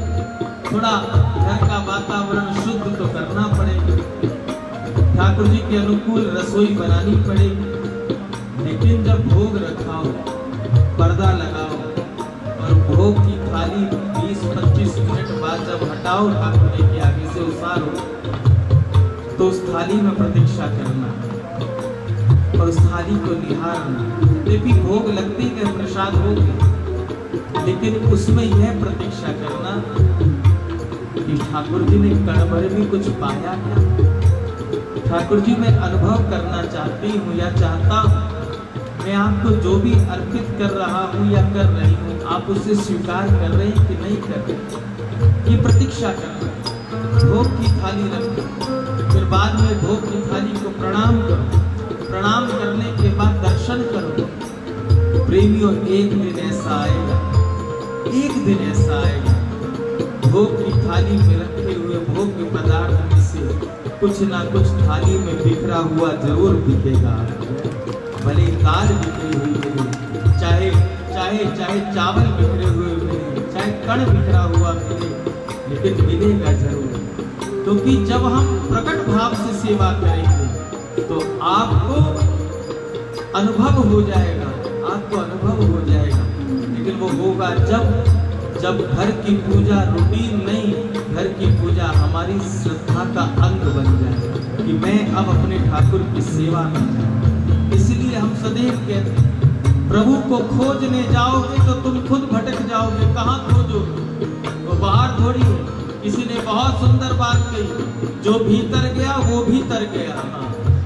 थोड़ा घर का वातावरण शुद्ध तो करना पड़ेगा, ठाकुर जी के अनुकूल रसोई बनानी पड़ेगी, लेकिन जब भोग रखाओ, पर्दा लगाओ और भोग की थाली 20-25 मिनट बाद जब हटाओ ठाकुर जी के आगे से उतारो तो उस थाली में प्रतीक्षा करना और उस थाली को निहारना। देवी भोग लगते ही प्रसाद हो गया, लेकिन उसमें यह प्रतीक्षा करना कि ठाकुर जी ने कण भर भी कुछ पाया क्या। ठाकुर जी मैं अनुभव करना चाहती हूँ या चाहता हूँ, मैं आपको जो भी अर्पित कर रहा हूँ या कर रही हूँ आप उसे स्वीकार कर रहे हैं कि नहीं कर रहे, ये प्रतीक्षा करना। भोग की थाली रखो, फिर बाद में भोग की थाली को प्रणाम करो, प्रणाम करने के बाद दर्शन करो। प्रेमियों एक दिन ऐसा आएगा, एक दिन ऐसा आएगा भोग की थाली में रखे हुए भोग के पदार्थ में से कुछ ना कुछ थाली में बिखरा हुआ जरूर दिखेगा। भले दाल बिखरी हुई मिले, चाहे चाहे चाहे चावल बिखरे हुए मिले, चाहे कण बिखरा हुआ मिले, लेकिन मिलेगा जरूर। क्योंकि जब हम प्रकट भाव से सेवा करेंगे तो आपको अनुभव हो जाएगा, आपको अनुभव हो जाएगा। लेकिन वो होगा जब घर की पूजा रूटीन नहीं, घर की पूजा हमारी श्रद्धा का अंग बन जाए कि मैं अब अपने ठाकुर की सेवा में जाऊं। इसलिए हम सदैव कहते हैं प्रभु को खोजने जाओगे तो तुम खुद भटक जाओगे, कहाँ खोजोगे, वो बाहर थोड़ी है। किसी ने बहुत सुंदर बात कही, जो भीतर गया वो भीतर गया,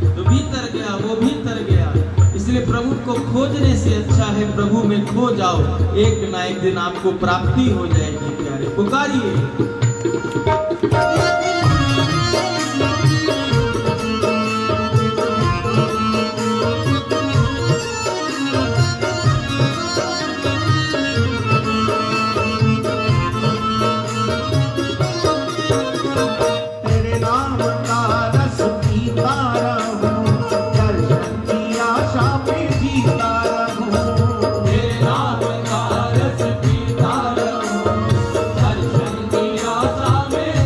जो भीतर गया वो भीतर गया। इसलिए प्रभु को खोजने से अच्छा है प्रभु में खो जाओ, एक ना एक दिन आपको प्राप्ति हो जाएगी। प्यारे पुकारिए। तेरे नाम का रस पीता रहूं दर्शन की आशा में जीता रहूं तेरे नाम का रस पीता रहूं दर्शन की आशा में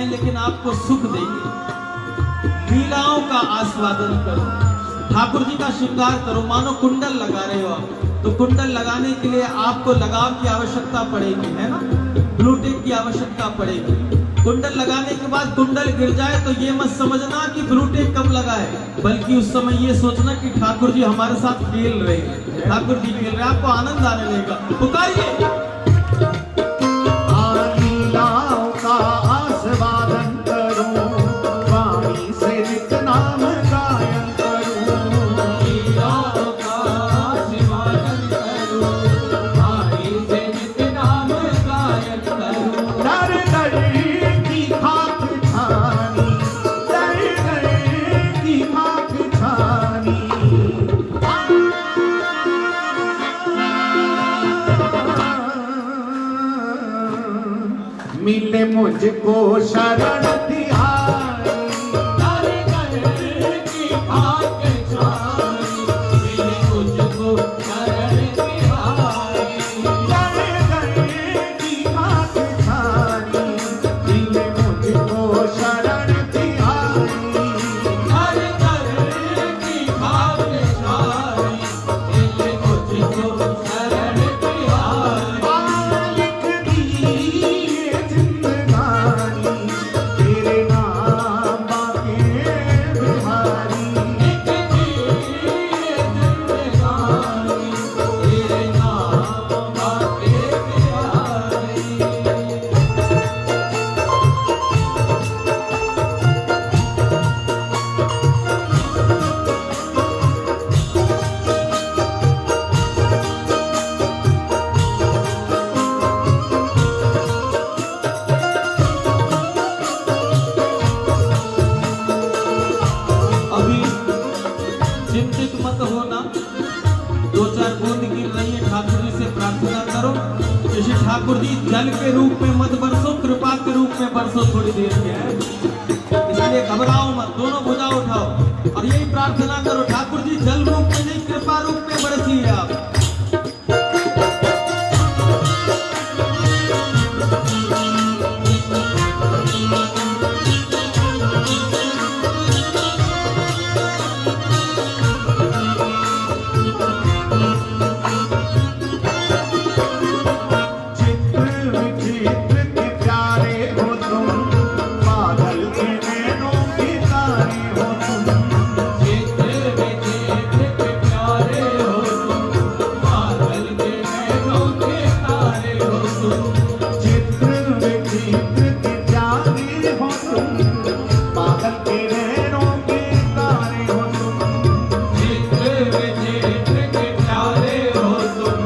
लेकिन आपको सुख देंगे। लीलाओं का आस्वादन करो, ठाकुर जी का श्रृंगार करो। मानो कुंडल लगा रहे हो आप, तो कुंडल लगाने के लिए आपको लगाव की आवश्यकता पड़ेगी, है ना, ब्लूटिक की आवश्यकता पड़ेगी। कुंडल लगाने के बाद कुंडल गिर जाए तो ये मत समझना कि ब्लूटिक कब लगा है, बल्कि उस समय ये सोचना कि ठाकुर जी हमारे साथ खेल रहे हैं, ठाकुर जी खेल रहे हैं, आपको आनंद आने लगेगा। पुकारिए लीलाओं का आस्वादन करूं, वाणी से नित नाम गायन करूं। लीलाओं का आस्वादन करूं, वाणी से नित नाम गायन करूं। दर दर की खाक छानी, दर दर की खाक छानी। मिले मुझको शरण तिहारी, दर दर की खाक छानी, मिले मुझको शरण तिहारी। दर दर की खाक छानी, मिले मुझको शरण तिहारी। दर दर की खाक छानी, मिले मुझको शरण तिहारी। लिख दी ये जिंदगानी, तेरे नाम बाके बिहारी। लिख दी ये जिंदगानी, तेरे नाम बाके बिहारी। अभी चिंतित मत होना, दो चार बूंद गिर रही है, ठाकुर जी से प्रार्थना करो। जैसे ठाकुर जी जल के रूप में मत बरसो, कृपा के रूप में बरसो थोड़ी देर के है, इसलिए घबराओ मत, दोनों भुजा उठाओ और यही प्रार्थना करो, ठाकुर जी जल रूप में नहीं कृपा रूप में बरसिए आप। चित्र विचित्र के प्यारे हो तुम, बादल के नैनों के तारे हो तुम। चित्र विचित्र के प्यारे हो तुम, बादल के नैनों के तारे हो तुम। चित्र विचित्र के प्यारे हो तुम, बादल के नैनों के तारे हो तुम। चित्र विचित्र के प्यारे हो तुम,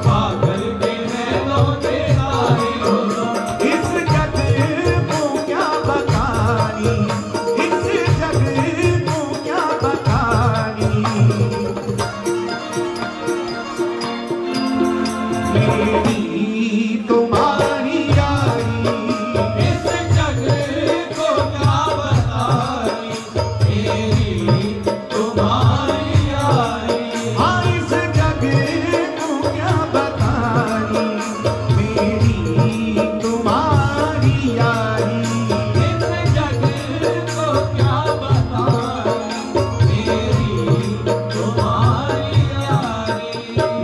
पागल के नैनों के तारे हो तुम। इस जग को क्या बतानी, इस जग को क्या बतानी। मेरी तुम्हारी यारी, इस जग को क्या बतानी, मेरी तुम्हारी यारी। हाँ इस जग को क्या बतानी, मेरी तुम्हारी यारी। इस जग को क्या बतानी, मेरी तुम्हारी यारी।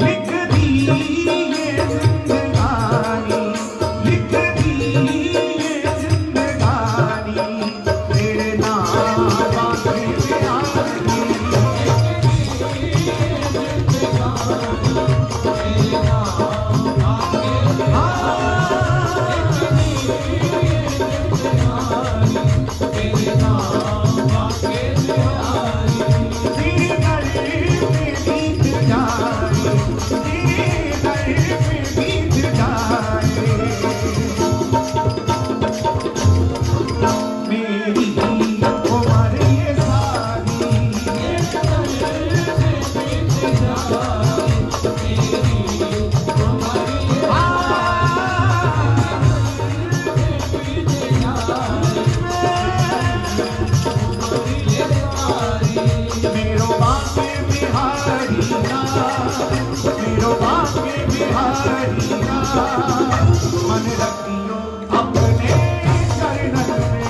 लिख दी ये जिंदगानी, लिख दी ये जिंदगानी, तेरे नाम बाके बिहारी। तेरे दर पे बीत जाए, तेरे दर पे बीत जाए। मेरी उम्र ये सारी, मेरो बाके बिहारी ना, मेरो बाके बिहारी ना। मन रखियो अपने चरणन में,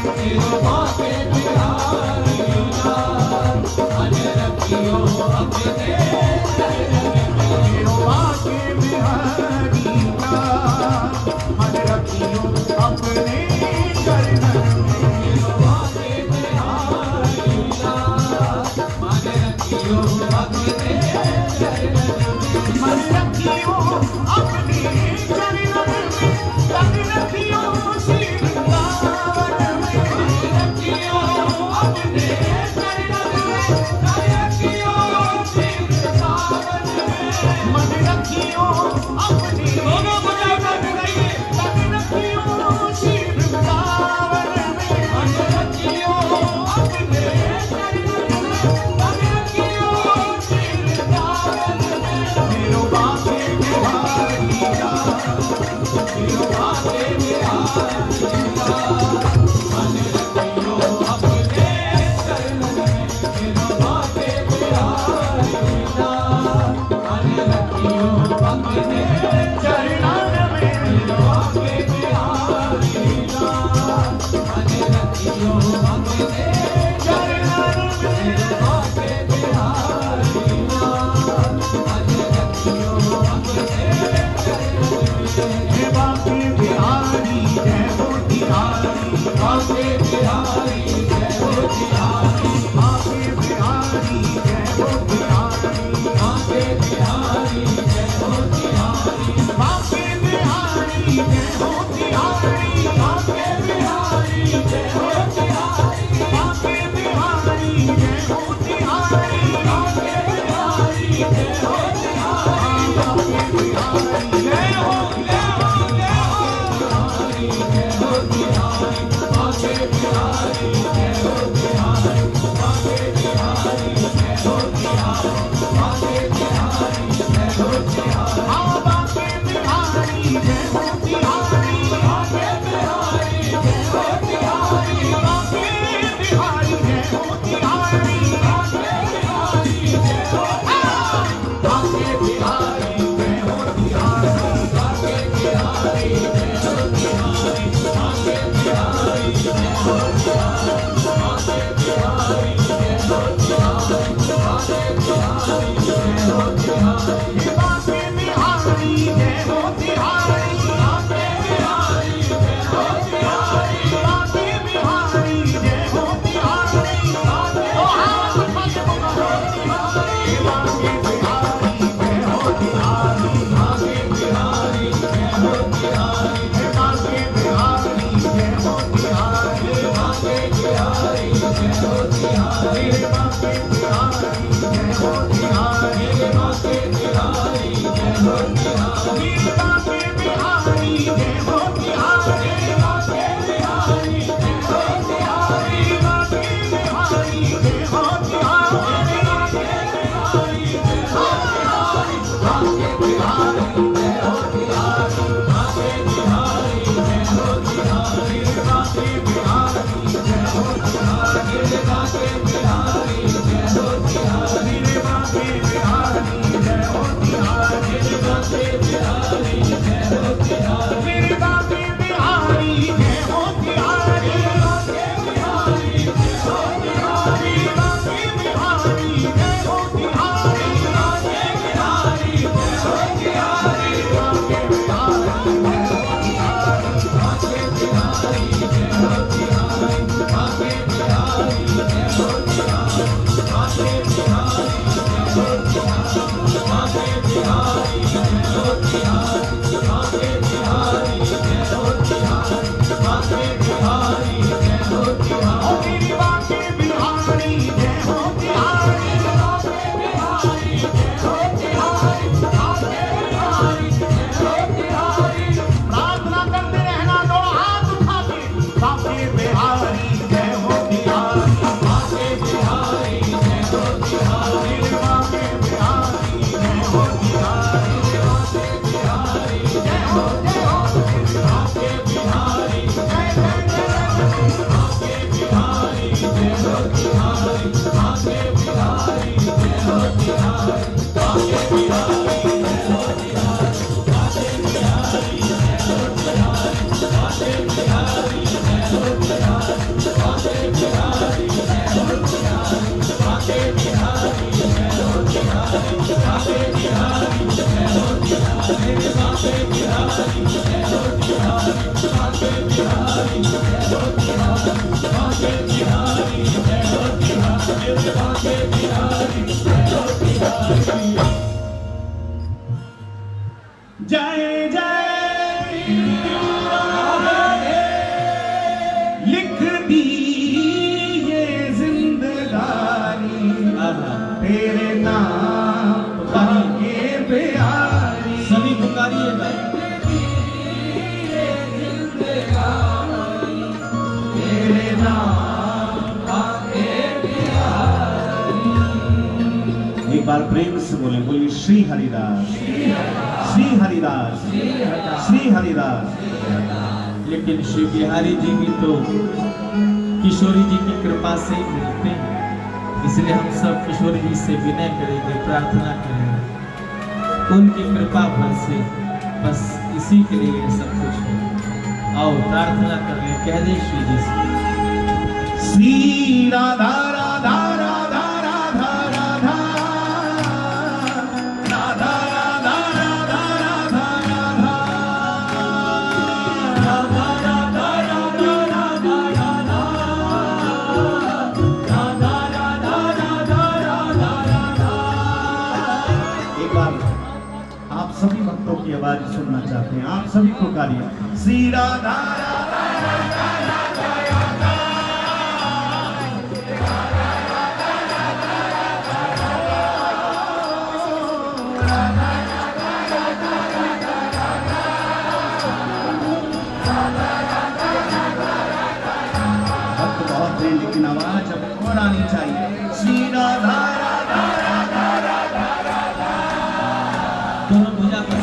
जय जय लिख दी ये जिंदगानी तेरे नाम के प्यारी। सभी पुकारिएगा। तेरे नाम के प्यारी। एक बार प्रेम से बोलिए श्री हरिदास, श्री हरिदास, श्री हरिदास। लेकिन श्री बिहारी जी भी तो किशोरी जी की कृपा से ही मिलते हैं, इसलिए हम सब किशोरी जी से विनय करेंगे, प्रार्थना करेंगे उनकी कृपा पर से, बस इसी के लिए ये सब कुछ है। आओ प्रार्थना करें, कह दे श्री जी से श्री राधा राधा राधा राधा राधा राधा राधा राधा राधा आप सभी भक्तों की आवाज सुनना चाहते हैं, आप सभी पुकारिए श्री राधा भक्त बहुत है, लेकिन आवाज अब और आनी चाहिए श्री राधा राधा राधा राधा राधा। दोनों भुजा पर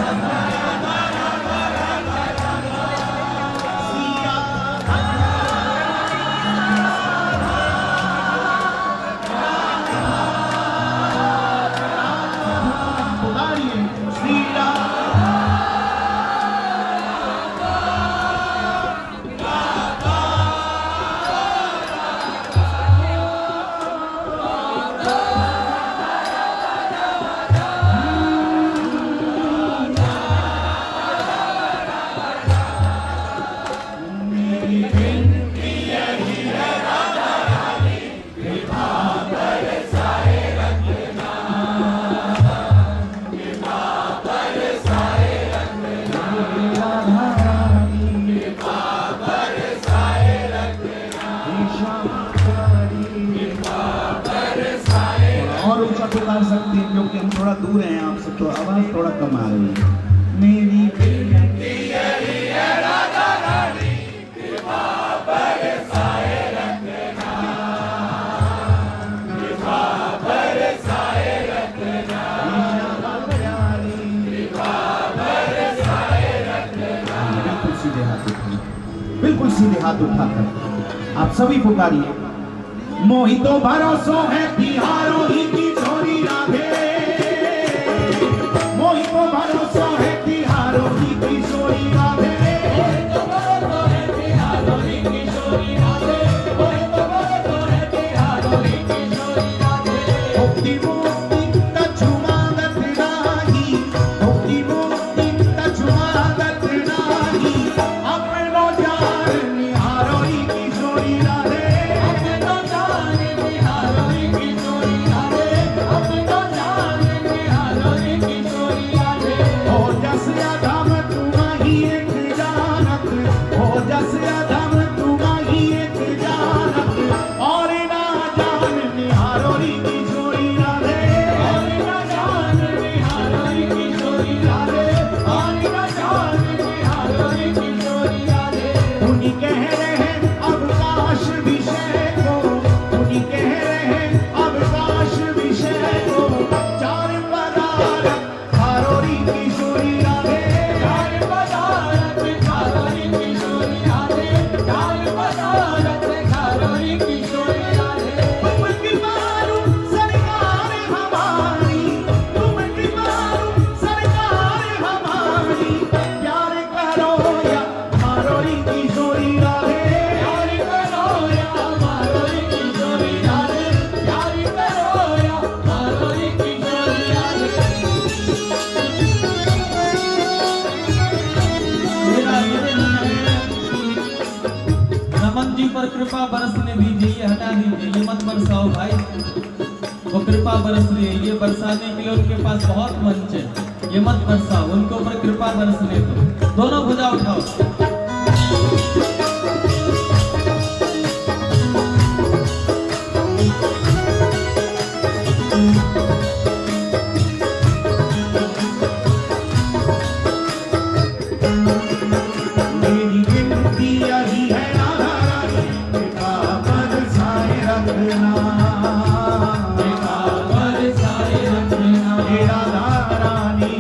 पुकार सकते हैं, क्योंकि हम थोड़ा दूर हैं आपसे, तो आवाज थोड़ा कम आ रही है। मेरी राधा रानी कृपा बरसाए रखना, कृपा बरसाए रखना, कृपा बरसाए रखना। बिल्कुल सीधे हाथ उठाकर, बिल्कुल सीधे हाथ उठाकर आप सभी पुकारिए मोहितो भरोसो है बिहारों ही की छोरी राधे, मोहितो भरोसो है बिहारों ही की छोरी राधे, मोहितो भरोसो है बिहारों ही की छोरी राधे, मोहितो भरोसो है बिहारों ही की छोरी राधे। मुक्ति मुक्ति तछुमागत नाही, मुक्ति मुक्ति तछुमागत नाही, अपनो जान निहारो ही की छोरी राधे, अपनो जान निहारो ही की कृपा बरसने दीजिए, ये हटा दीजिए, ये मत बरसाओ भाई। वो कृपा बरस रही है, ये बरसाने के लिए उनके पास बहुत मंच है, ये मत बरसाओ, उनके ऊपर कृपा बरसने दो। दोनों भुजा उठाओ। मेरी विनती यही है राधा रानी, कृपा बरसाए रखना, कृपा बरसाए रखना, हे राधा रानी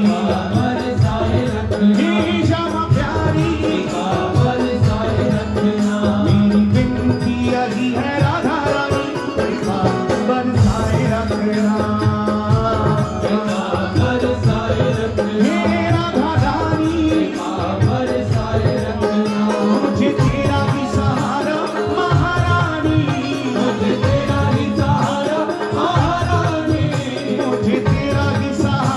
बरसाए रखना, हे श्यामा प्यारी कृपा बरसाए रखना। मेरी विनती यही है राधा रानी, कृपा बरसाए रखना, कृपा बरसाए रखना, हे राधा रानी मुझे तेरा ही सहारा महारानी, मुझे तेरा ही सहारा महारानी, मुझे तेरा ही सहारा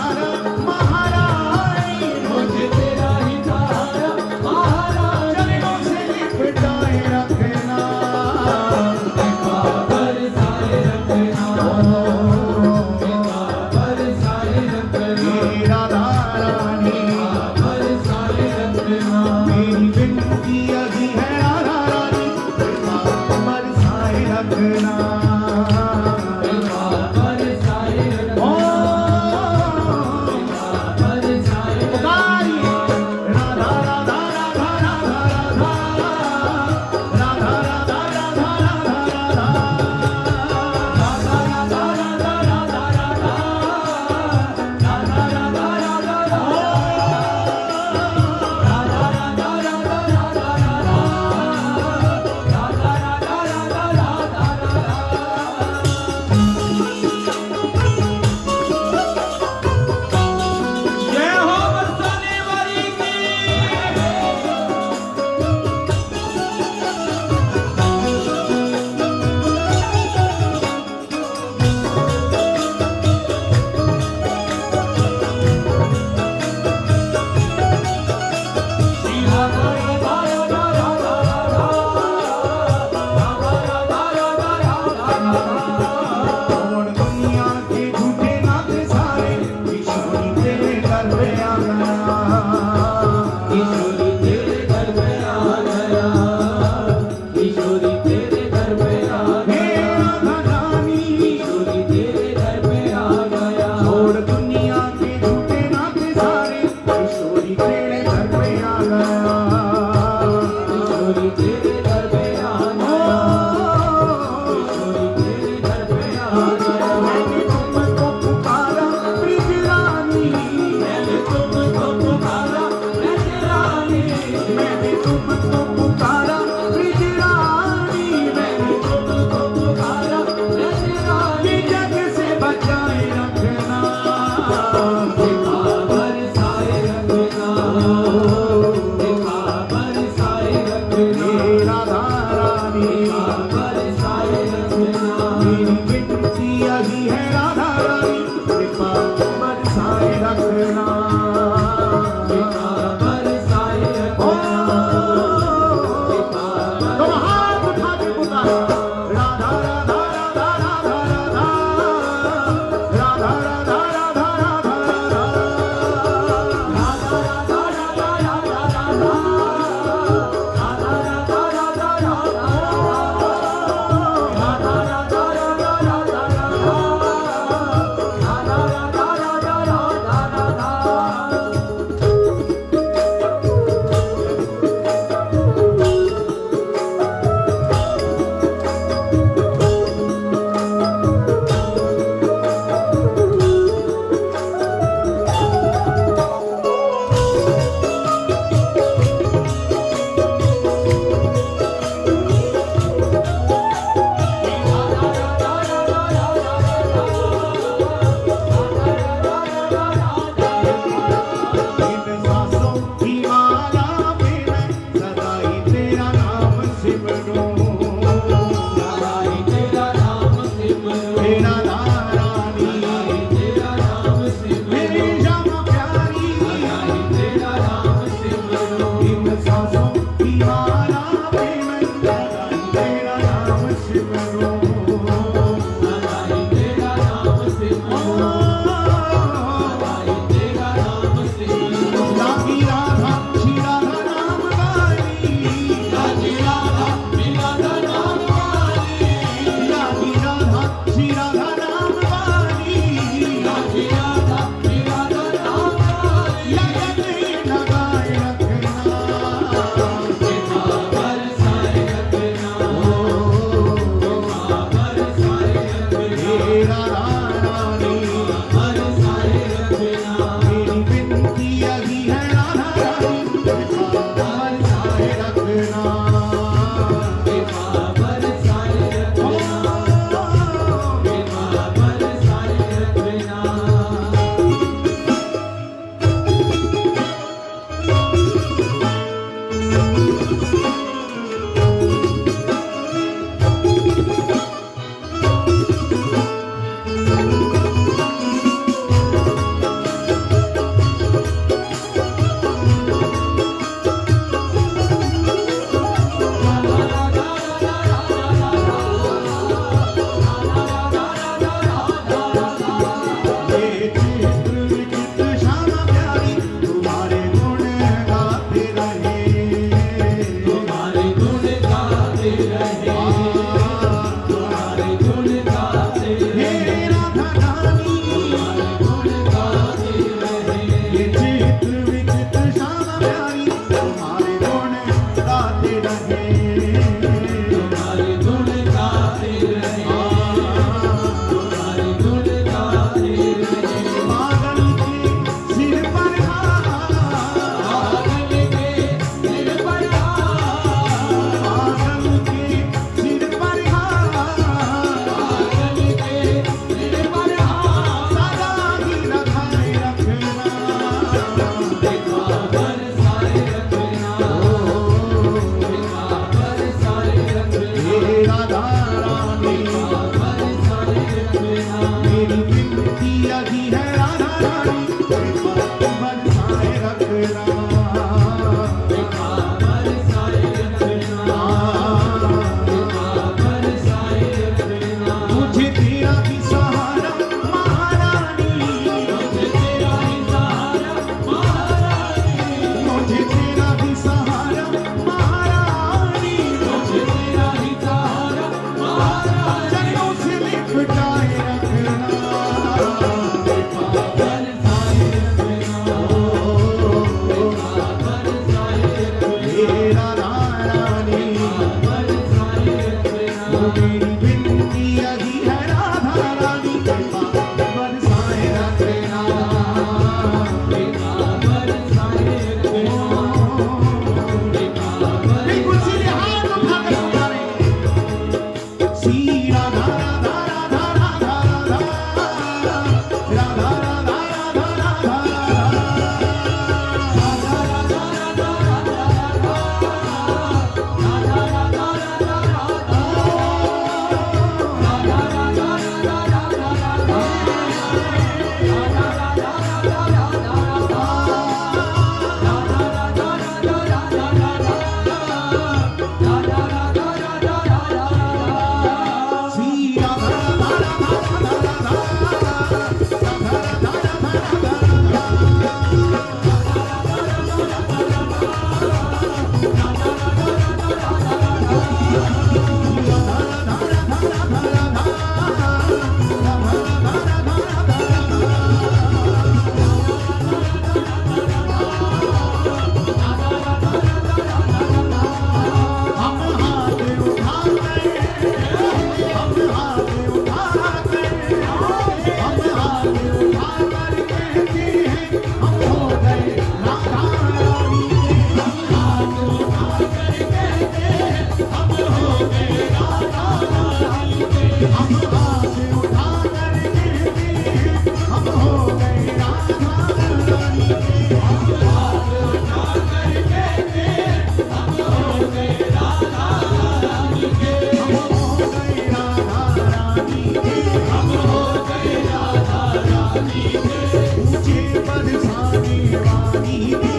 ऊंचे बरसाने वाली के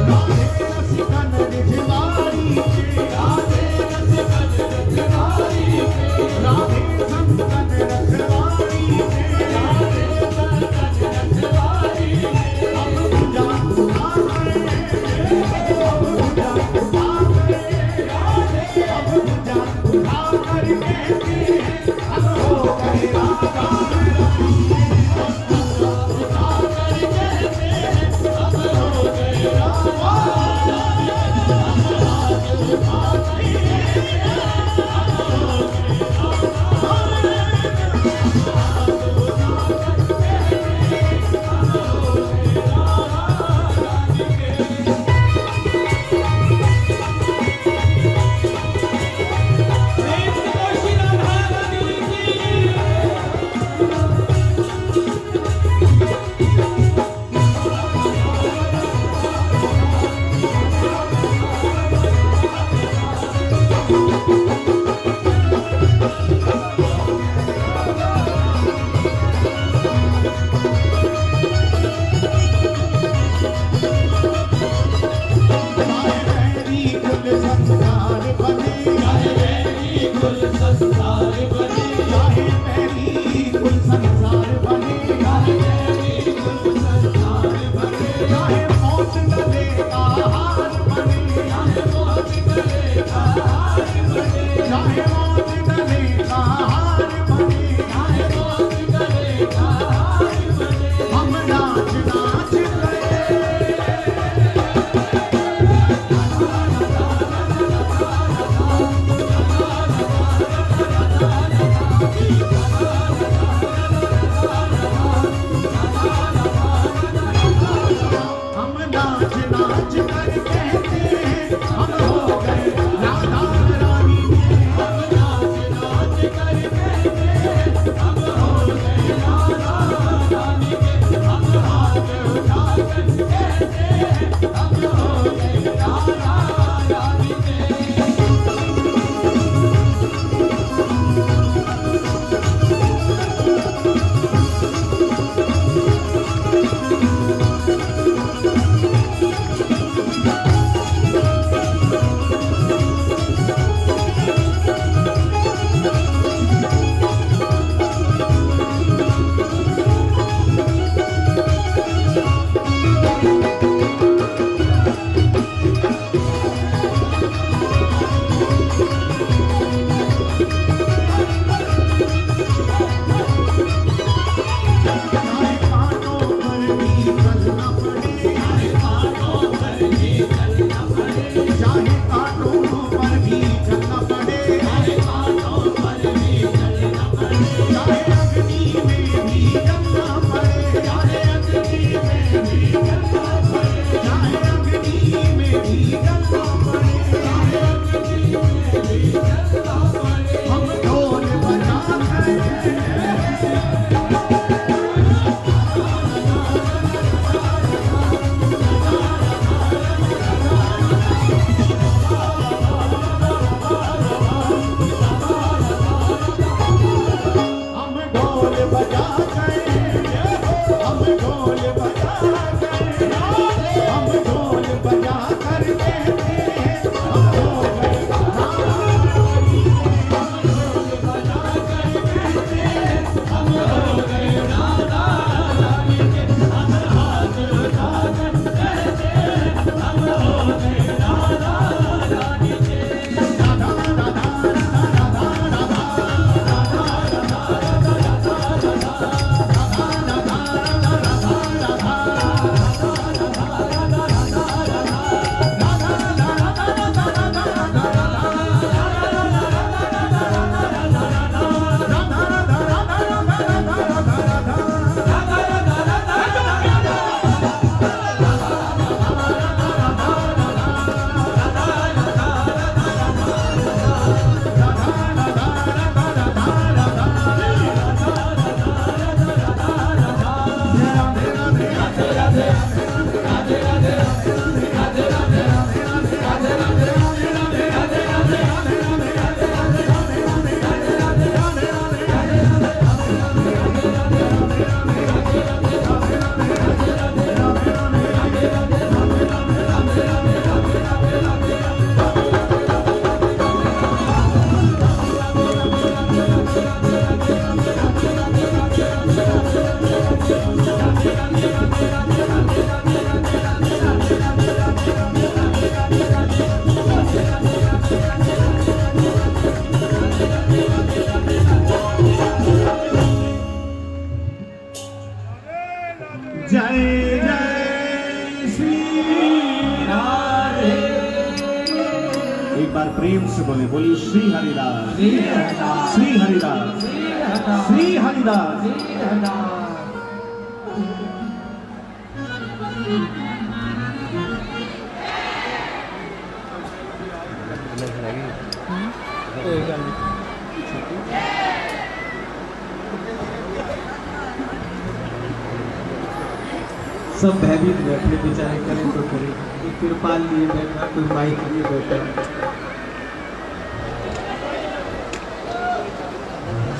राधे रसिकन रिझवारी के राधे संतन रखवारी के अब पूजा उठा गए अब पूजा उठा गए अब पूजा उठा कर कहते हैं अब हो गए राधे जय जय श्री राधे। एक बार प्रेम से बोले, बोली श्री हरिदास, श्री हरिदास, श्री हरिदास, श्री हरिदास। सब भयभीत बैठे बेचारे, करें तो करें। कोई तिरपाल लिए बैठा, कोई माइक लिए बैठा।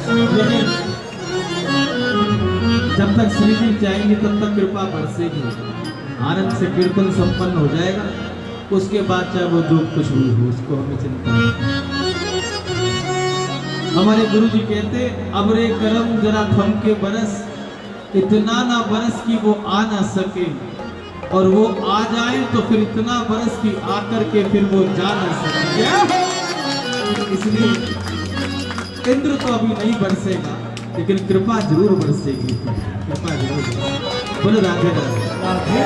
लेकिन जब तक श्री जी जाएंगे तब तक कृपा बरसेगी, आनंद से कीर्तन संपन्न हो जाएगा। उसके बाद चाहे वो जो कुछ भी हो, उसको हमें चिंता नहीं। हमारे गुरु जी कहते, अब रे करम जरा थम के बरस, इतना ना बरस कि वो आ ना सके, और वो आ जाए तो फिर इतना बरस कि आकर के फिर वो जा ना सके। इसलिए इंद्र तो अभी नहीं बरसेगा, लेकिन कृपा जरूर बरसेगी, कृपा जरूर। बोलो राधे राधे।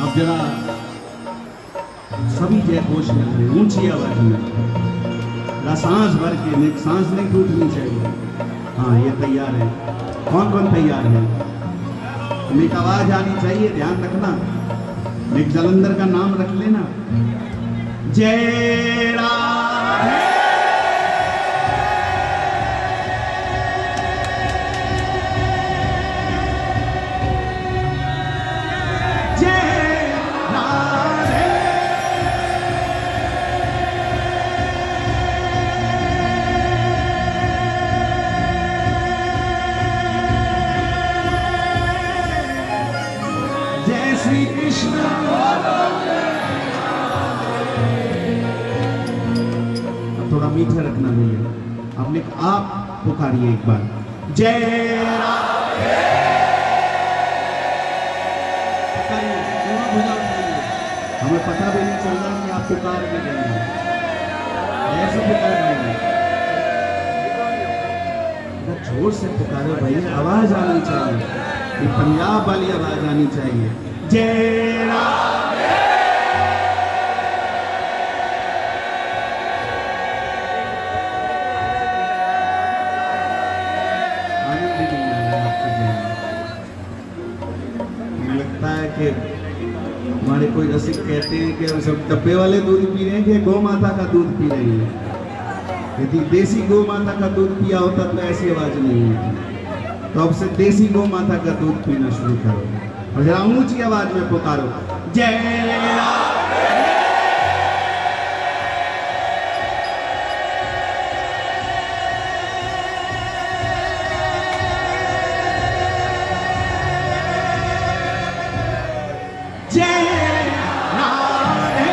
अब जरा सभी जय घोष मिल रहे, ऊंची आवाज में, सांस भर के, एक सांस नहीं टूटनी चाहिए। हाँ, ये तैयार है। कौन कौन तैयार है? एक आवाज आनी चाहिए, ध्यान रखना। एक जलंधर का नाम रख लेना। जय राधे। श्री कृष्ण। अब थोड़ा मीठा रखना भैया। आपने आप पुकारिए एक बार, जय राधे। हमें पता भी नहीं चल रहा कि आप पुकार भी रहे हैं, ऐसे पुकार रहे हैं। जोर से पुकारे भैया, आवाज आनी चाहिए, ये पंजाब वाली आवाज आनी चाहिए। जय राधे। आनंद नहीं आया आपको जय। मुझे लगता है कि हमारे कोई रसिक कहते हैं कि हम सब डब्बे वाले दूध पी रहे हैं कि गौ माता का दूध पी रहे हैं। यदि देसी गौ माता का दूध पिया होता तो ऐसी आवाज नहीं होती। तो अब से देसी गौ माता का दूध पीना शुरू करो और जरा ऊंची आवाज में पुकारो, जय राधे। जय राधे।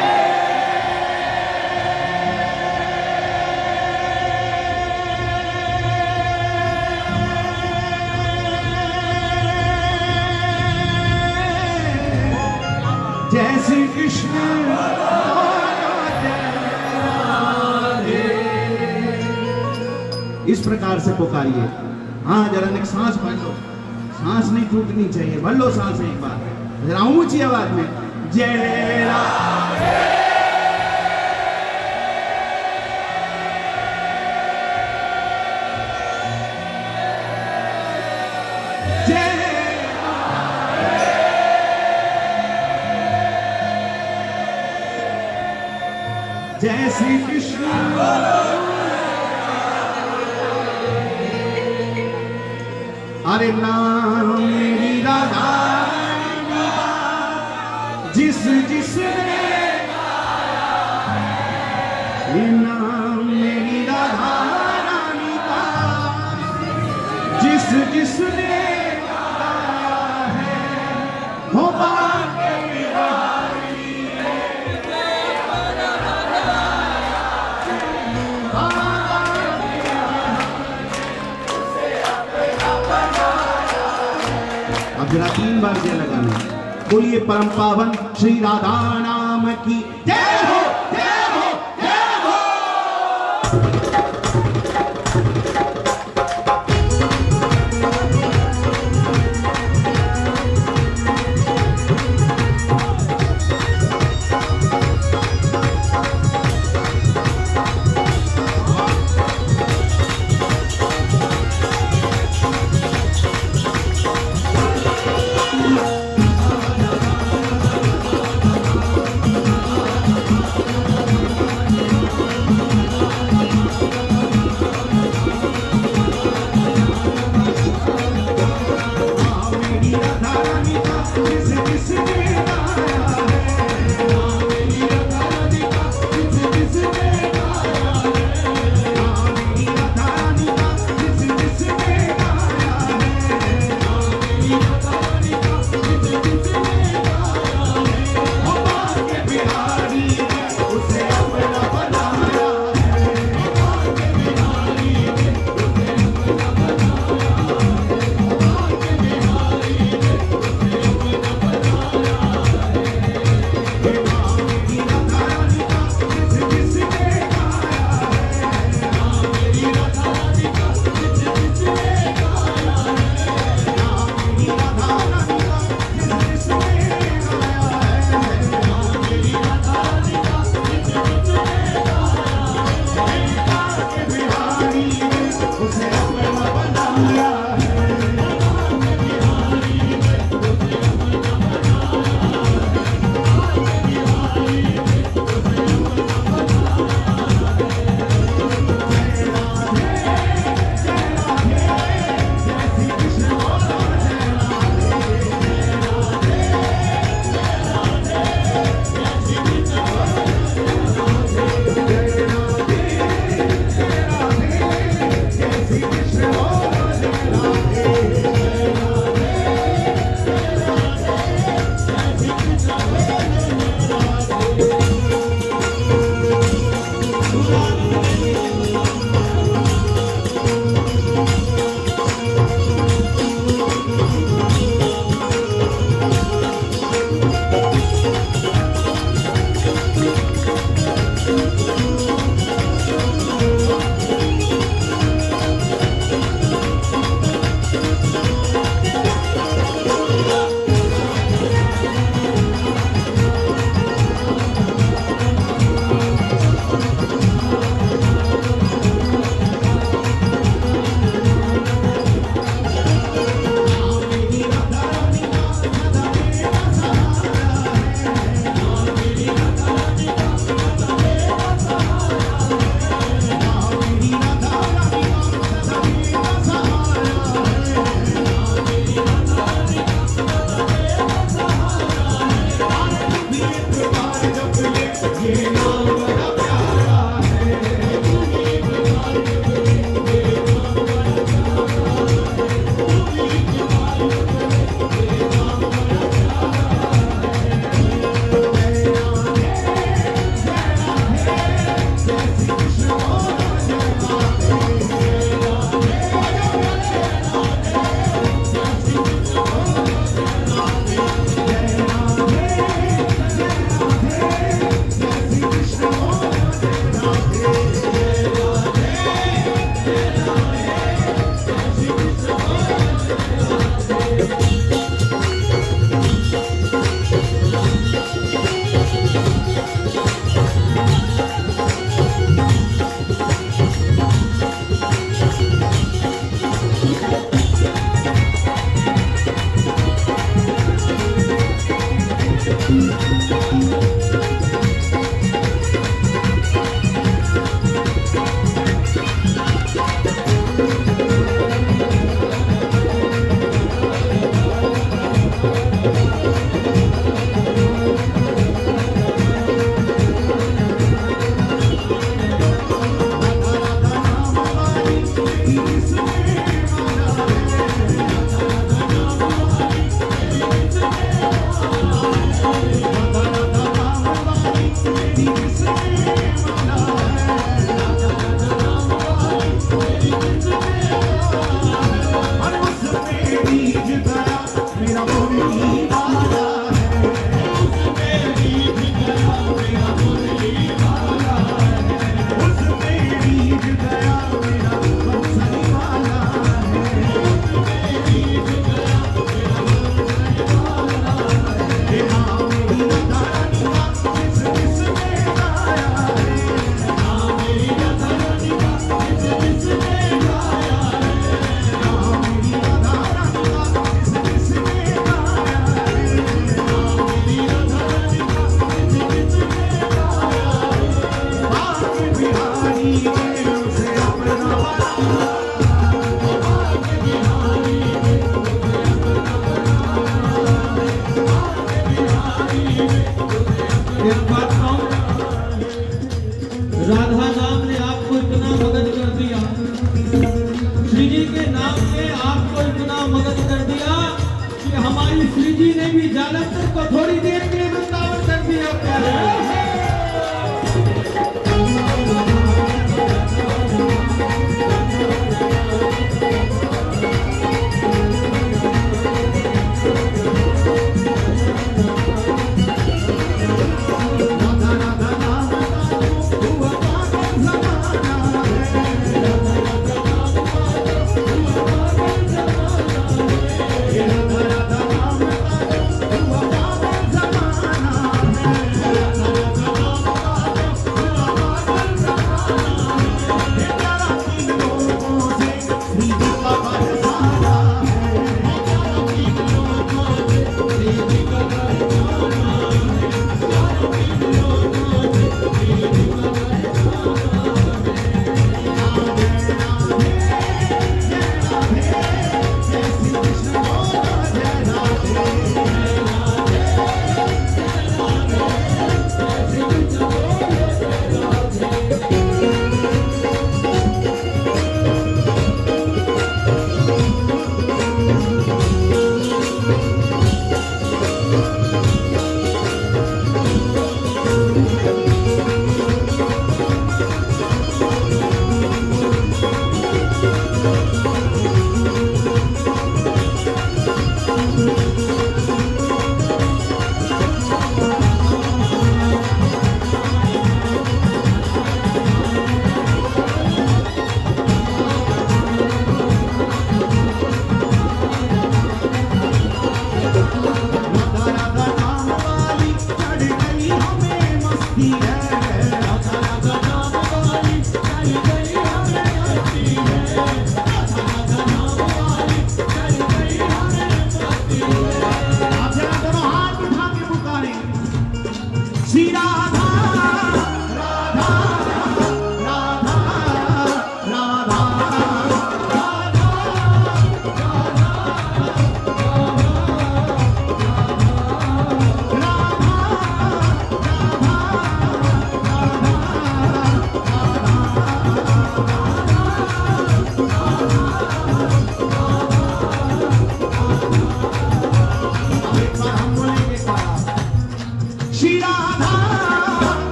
जय श्री कृष्ण। इस प्रकार से पुकारिए। हाँ, जरा एक सांस भर लो, सांस नहीं टूटनी चाहिए, भर लो सांस एक बार, जरा ऊंची आवाज में, जय राधे। जय श्री कृष्ण। अरे नाम मेरी राधा, जिस जिसने ये नाम मेरी राधा रानी का, जिस जिसने गाया है हो जरा 3 बार जय लगाना। बोलिए परम पावन श्री राधा नाम की जय हो, जय हो, जय हो। कर दिया, श्री जी के नाम ने आपको इतना मदद कर दिया कि हमारी श्री जी ने भी जालंधर को थोड़ी देर के लिए वृंदावन कर दिया।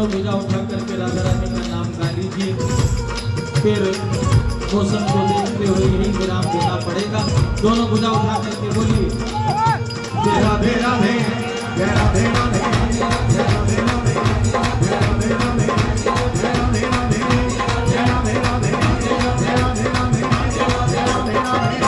दोनों भुजा उठा करके राधा रानी का नाम गा लीजिए। फिर मौसम को देखते हुए यही विराम देना पड़ेगा। दोनों भुजा उठा करके बोलिए तेरा तेरा में तेरा तेरा में तेरा तेरा में तेरा तेरा में तेरा तेरा में तेरा तेरा में तेरा तेरा में तेरा तेरा में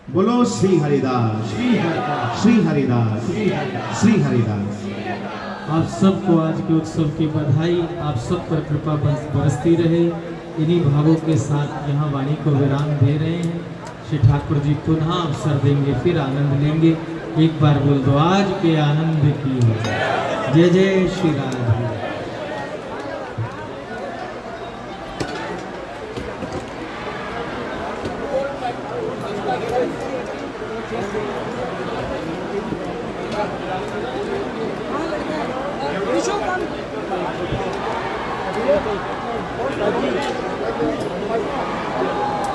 बोलो श्री हरिदास श्री हरिदास श्री हरिदास श्री हरिदास। आप सबको आज के उत्सव की बधाई। आप सब पर कृपा बरसती रहे। इन्हीं भावों के साथ यहाँ वाणी को विराम दे रहे हैं। श्री ठाकुर जी पुनः अवसर देंगे, फिर आनंद लेंगे। एक बार बोल दो आज के आनंद की जय जय श्री राधे। Show